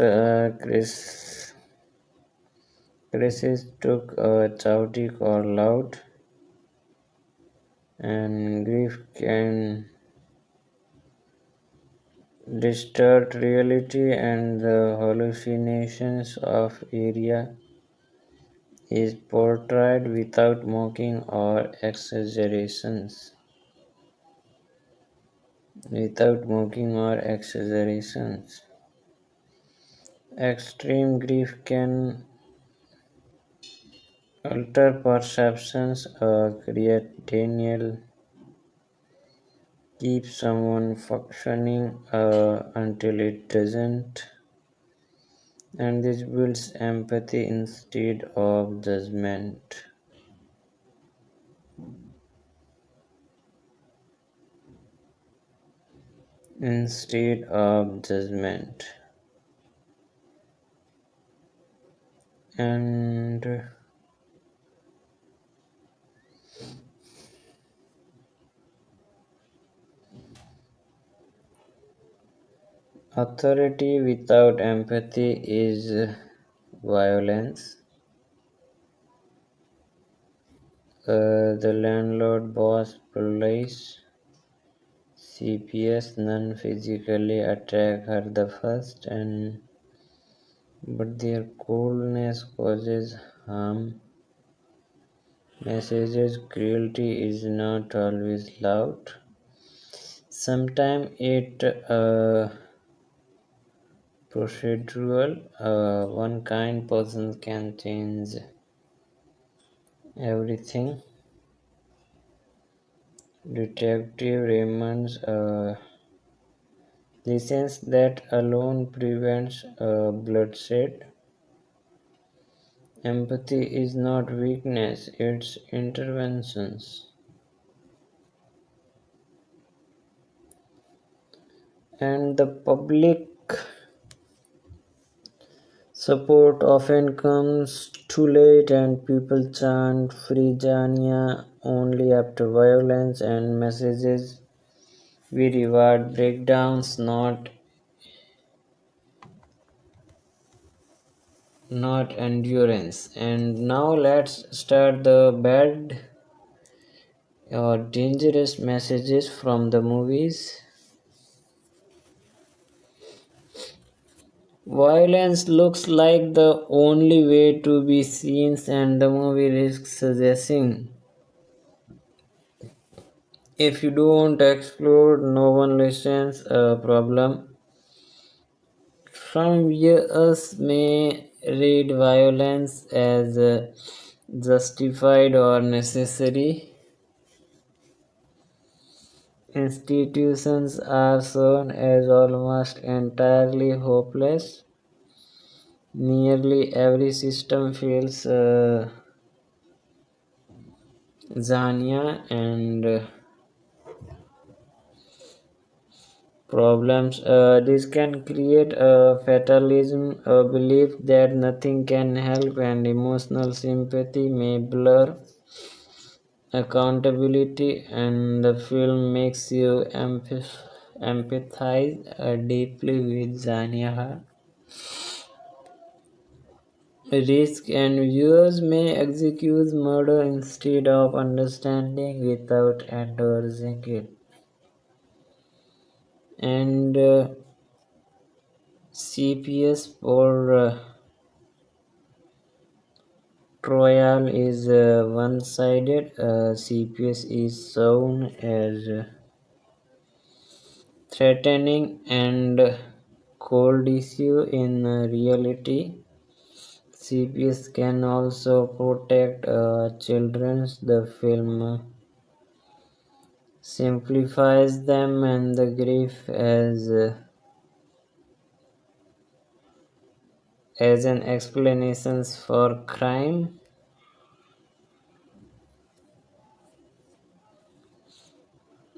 crises took chaotic or loud, and grief can distort reality, and the hallucinations of area is portrayed without mocking or exaggerations. Without mocking or exaggerations. Extreme grief can alter perceptions, create denial, keep someone functioning until it doesn't, and this builds empathy instead of judgment. Instead of judgment. And authority without empathy is violence. The landlord boss police CPS none physically attack her the first, and but their coldness causes harm. Messages cruelty is not always loud. Sometimes it procedural. One kind person can change everything. Detective Raymond's listens that alone prevents bloodshed. Empathy is not weakness, it's interventions. And the public support often comes too late, and people chant Free Jania only after violence and messages. We reward breakdowns, not endurance. And now let's start the bad or dangerous messages from the movies. Violence looks like the only way to be seen, and the movie risks suggesting if you don't explore, no one listens. A problem from viewers may read violence as justified or necessary. Institutions are shown as almost entirely hopeless. Nearly every system fails Zania and problems. This can create a fatalism, a belief that nothing can help, and emotional sympathy may blur accountability. And the film makes you empathize deeply with Zania risk, and viewers may excuse murder instead of understanding without endorsing it. And CPS for trial is one-sided. CPS is shown as threatening and cold issue in reality. CPS can also protect children. The film simplifies them and the grief as an explanations for crime.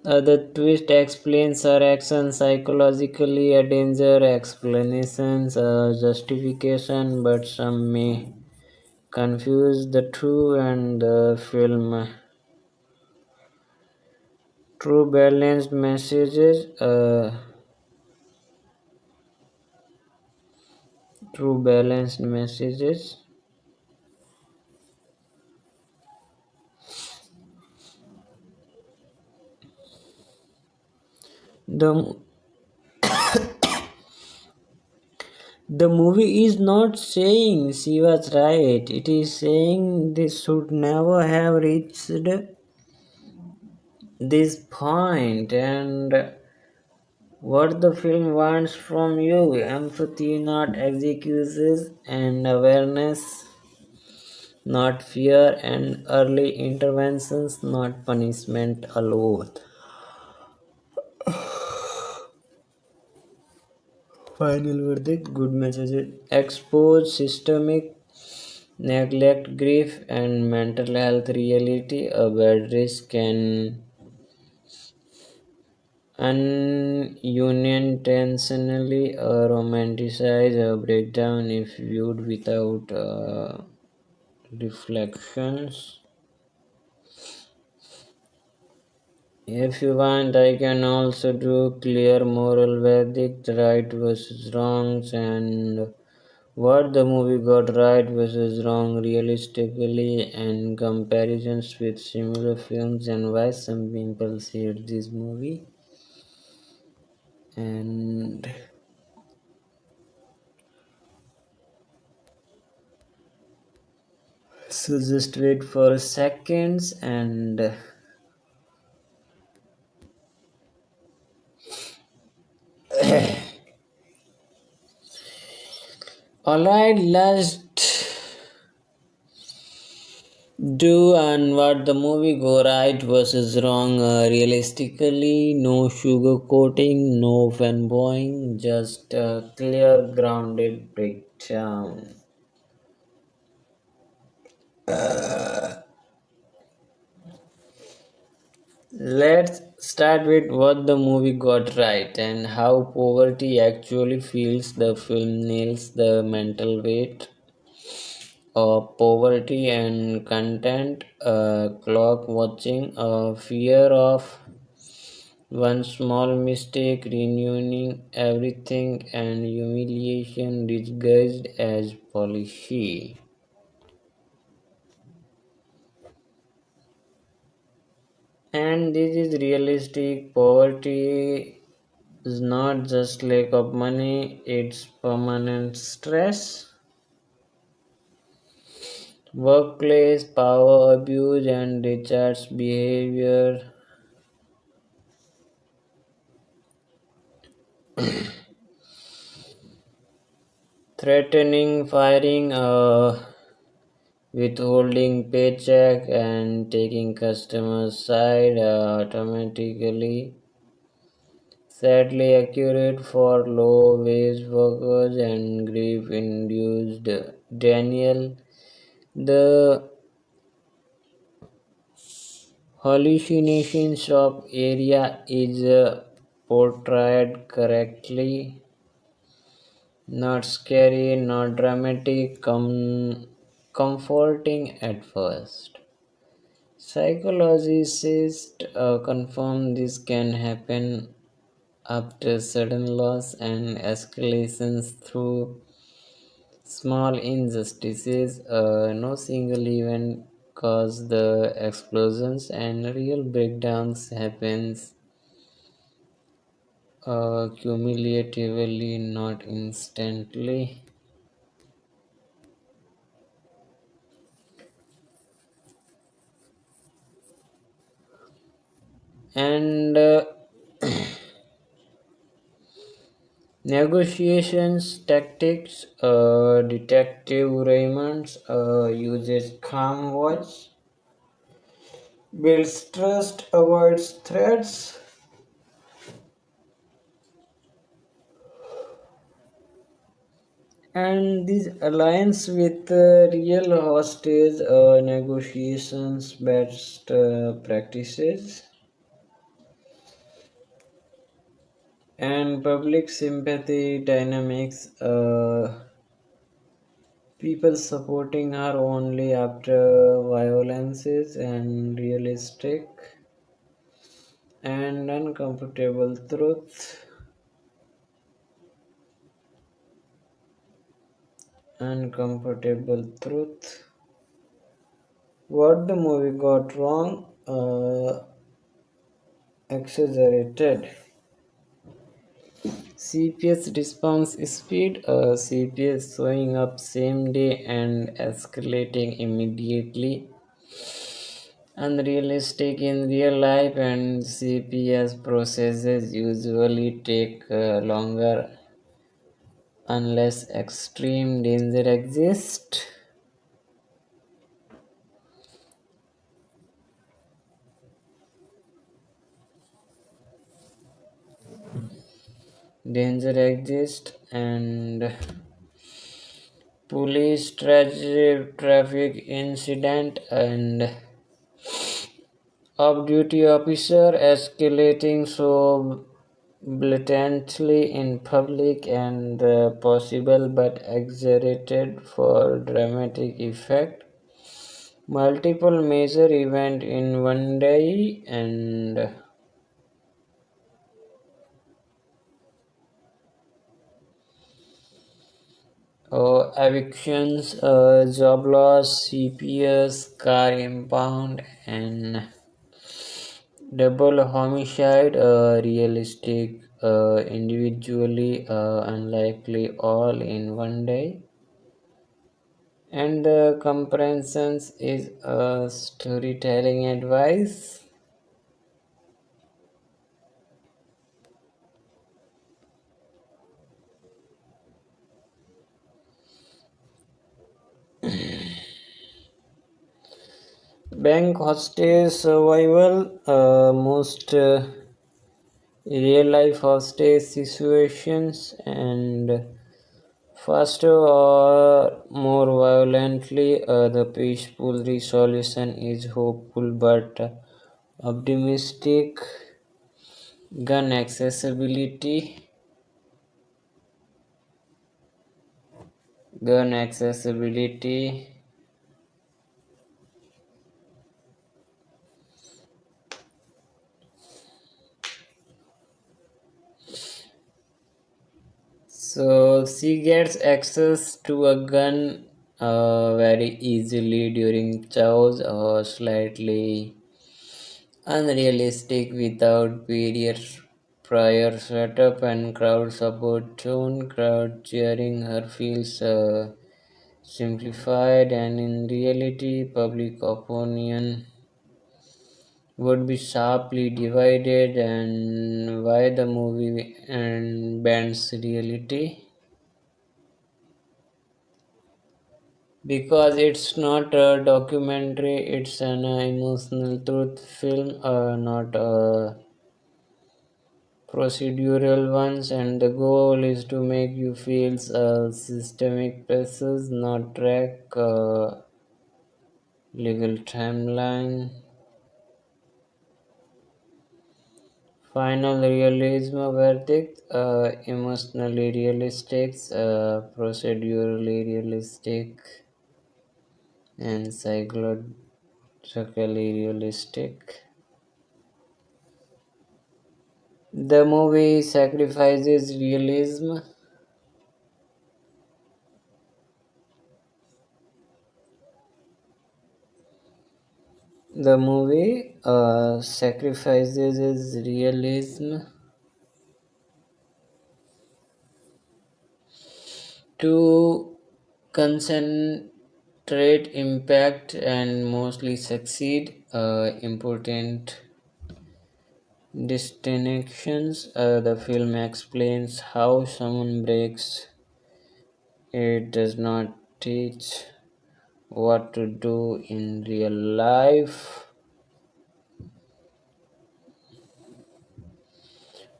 The twist explains her actions psychologically, a danger explanations, a justification, but some may confuse the true and the film. True balanced messages. True balanced messages. The the movie is not saying she was right. It is saying this should never have reached this point, and what the film wants from you empathy, not excuses, and awareness, not fear, and early interventions, not punishment alone. Final verdict good messages expose systemic neglect, grief, and mental health reality. A bad risk can unintentionally romanticize a breakdown if viewed without reflections. If you want, I can also do clear moral verdict, right versus wrongs, and what the movie got right versus wrong realistically, and comparisons with similar films, and why some people hate this movie. And so just wait for seconds and alright, let's do and what the movie go right versus wrong realistically. No sugarcoating, no fanboying, just a clear, grounded breakdown. Let's start with what the movie got right and how poverty actually feels. The film nails the mental weight of poverty and content, clock watching, a fear of one small mistake renewing everything, and humiliation disguised as policy. And this is realistic poverty is not just lack of money, it's permanent stress, workplace power abuse, and discharge behavior, threatening firing, withholding paycheck, and taking customers' side automatically. Sadly accurate for low wage workers and grief induced. Daniel, the hallucinations of area is portrayed correctly, not scary, not dramatic, comforting at first. Psychologists confirm this can happen after sudden loss and escalations through small injustices. No single event cause the explosions, and real breakdowns happens cumulatively, not instantly. And negotiations tactics. Detective Raymond uses calm voice, builds trust, avoids threats, and this alliance with real hostage negotiations best practices and public sympathy dynamics. People supporting her only after violences and realistic and uncomfortable truth. Uncomfortable truth. What the movie got wrong? Exaggerated. CPS response speed. CPS showing up same day and escalating immediately. Unrealistic in real life, and CPS processes usually take longer unless extreme danger exists. Danger exists, and police traffic incident and off-duty officer escalating so blatantly in public and possible but exaggerated for dramatic effect. Multiple major event in one day and evictions, job loss, CPS, car impound, and double homicide, realistic, individually, unlikely, all in one day. And the comparisons is a storytelling advice. Bank hostage survival, most real life hostage situations, and faster or more violently, the peaceful resolution is hopeful but optimistic. Gun accessibility. Gun accessibility. So she gets access to a gun very easily during chows or slightly unrealistic without barrier prior setup and crowd support tone. Crowd cheering her feels simplified, and in reality, public opinion would be sharply divided. And why the movie and bends reality? Because it's not a documentary, it's an emotional truth film, not a procedural ones, and the goal is to make you feel systemic pressures, not track legal timeline. Final realism verdict, emotionally realistic, procedurally realistic, and psychologically realistic. The movie sacrifices realism. The movie sacrifices its realism to concentrate impact and mostly succeed. Important distinctions. The film explains how someone breaks. It does not teach what to do in real life.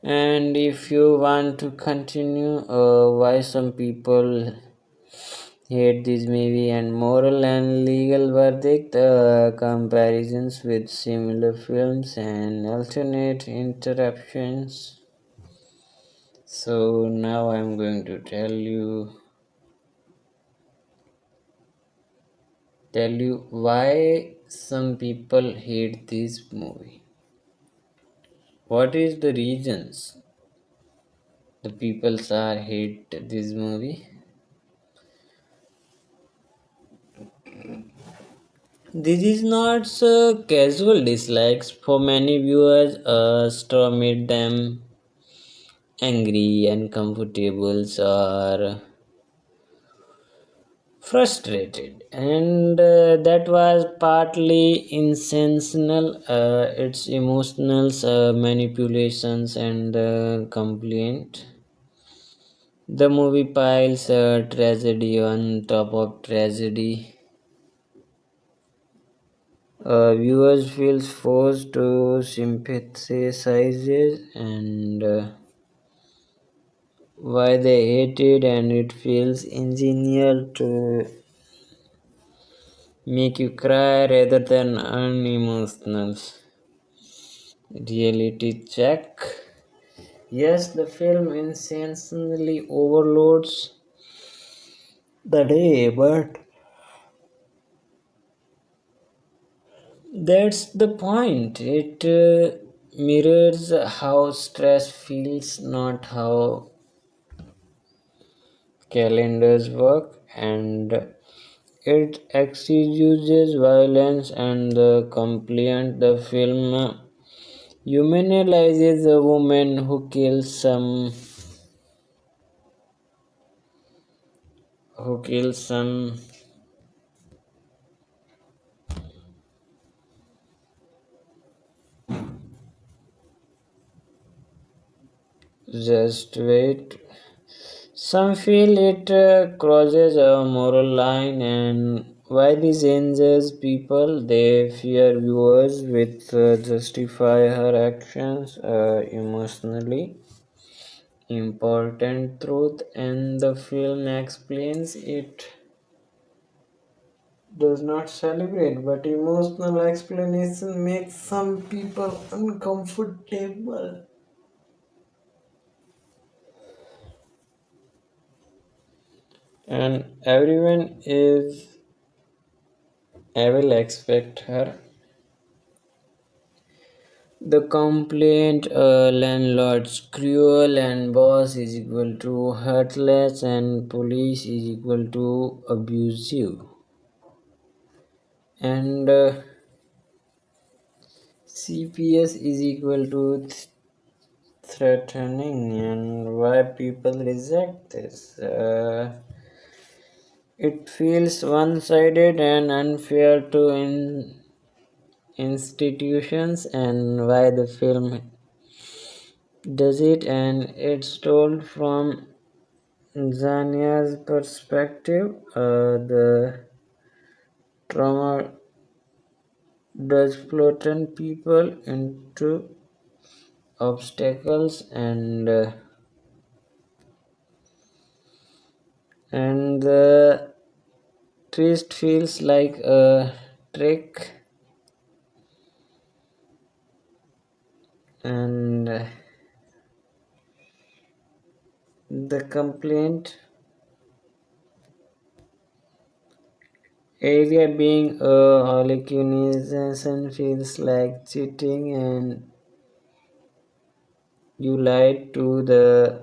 And if you want to continue, why some people hate this movie and moral and legal verdict, comparisons with similar films and alternate interruptions. So now I'm going to tell you why some people hate this movie. What is the reasons the people are hate this movie? This is not casual dislikes. For many viewers, straw made them angry, uncomfortable, or frustrated, and that was partly intentional. Its emotional manipulations and complaint. The movie piles tragedy on top of tragedy. Viewers feel forced to sympathize and why they hate it, and it feels engineered to make you cry rather than unemotional. Reality check. Yes, the film intentionally overloads the day, but that's the point. It mirrors how stress feels, not how calendars work, and it excuses violence and the complaint. The film humanizes a woman who kills some. Just wait. Some feel it crosses a moral line, and why this injures people? They fear viewers with justify her actions emotionally important truth, and the film explains it does not celebrate, but emotional explanation makes some people uncomfortable. And everyone is I will expect her. The complaint landlord's cruel and boss is equal to heartless and police is equal to abusive. And CPS is equal to threatening and why people reject this. It feels one sided and unfair to institutions, and why the film does it, and it's told from Zania's perspective. The trauma does flatten people into obstacles, and the twist feels like a trick, and the complaint area being a hallucination feels like cheating, and you lied to the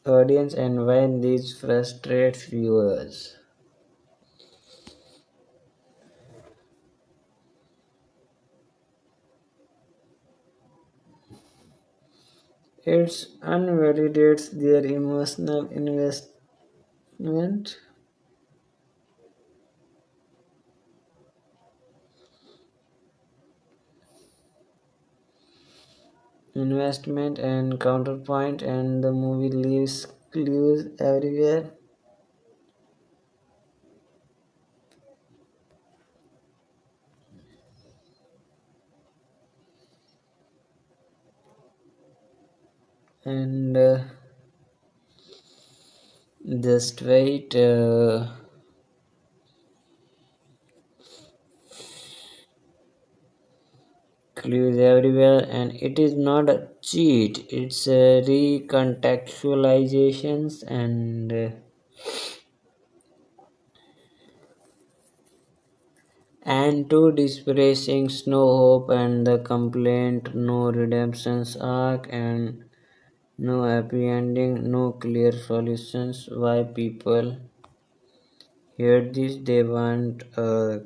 audience, and when this frustrates viewers. It invalidates their emotional investment and counterpoint, and the movie leaves clues everywhere. And just wait, clues everywhere, and it is not a cheat, it's a recontextualizations, and two dispersing no hope, and the complaint, no redemption's arc, and no happy ending, no clear solutions. Why people hear this? They want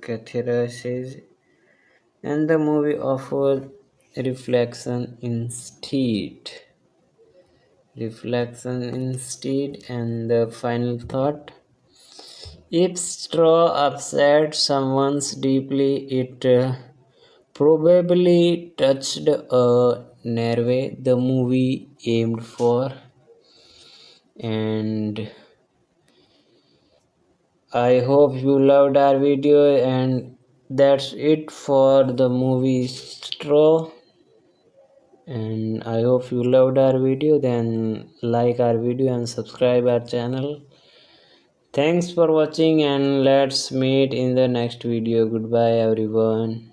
catharsis, and the movie offers reflection instead. Reflection instead, and the final thought. If straw upset someone's deeply, it probably touched a nerve the movie aimed for, and I hope you loved our video, and that's it for the movie Straw. And I hope you loved our video. Then like our video and subscribe our channel. Thanks for watching, and let's meet in the next video. Goodbye everyone.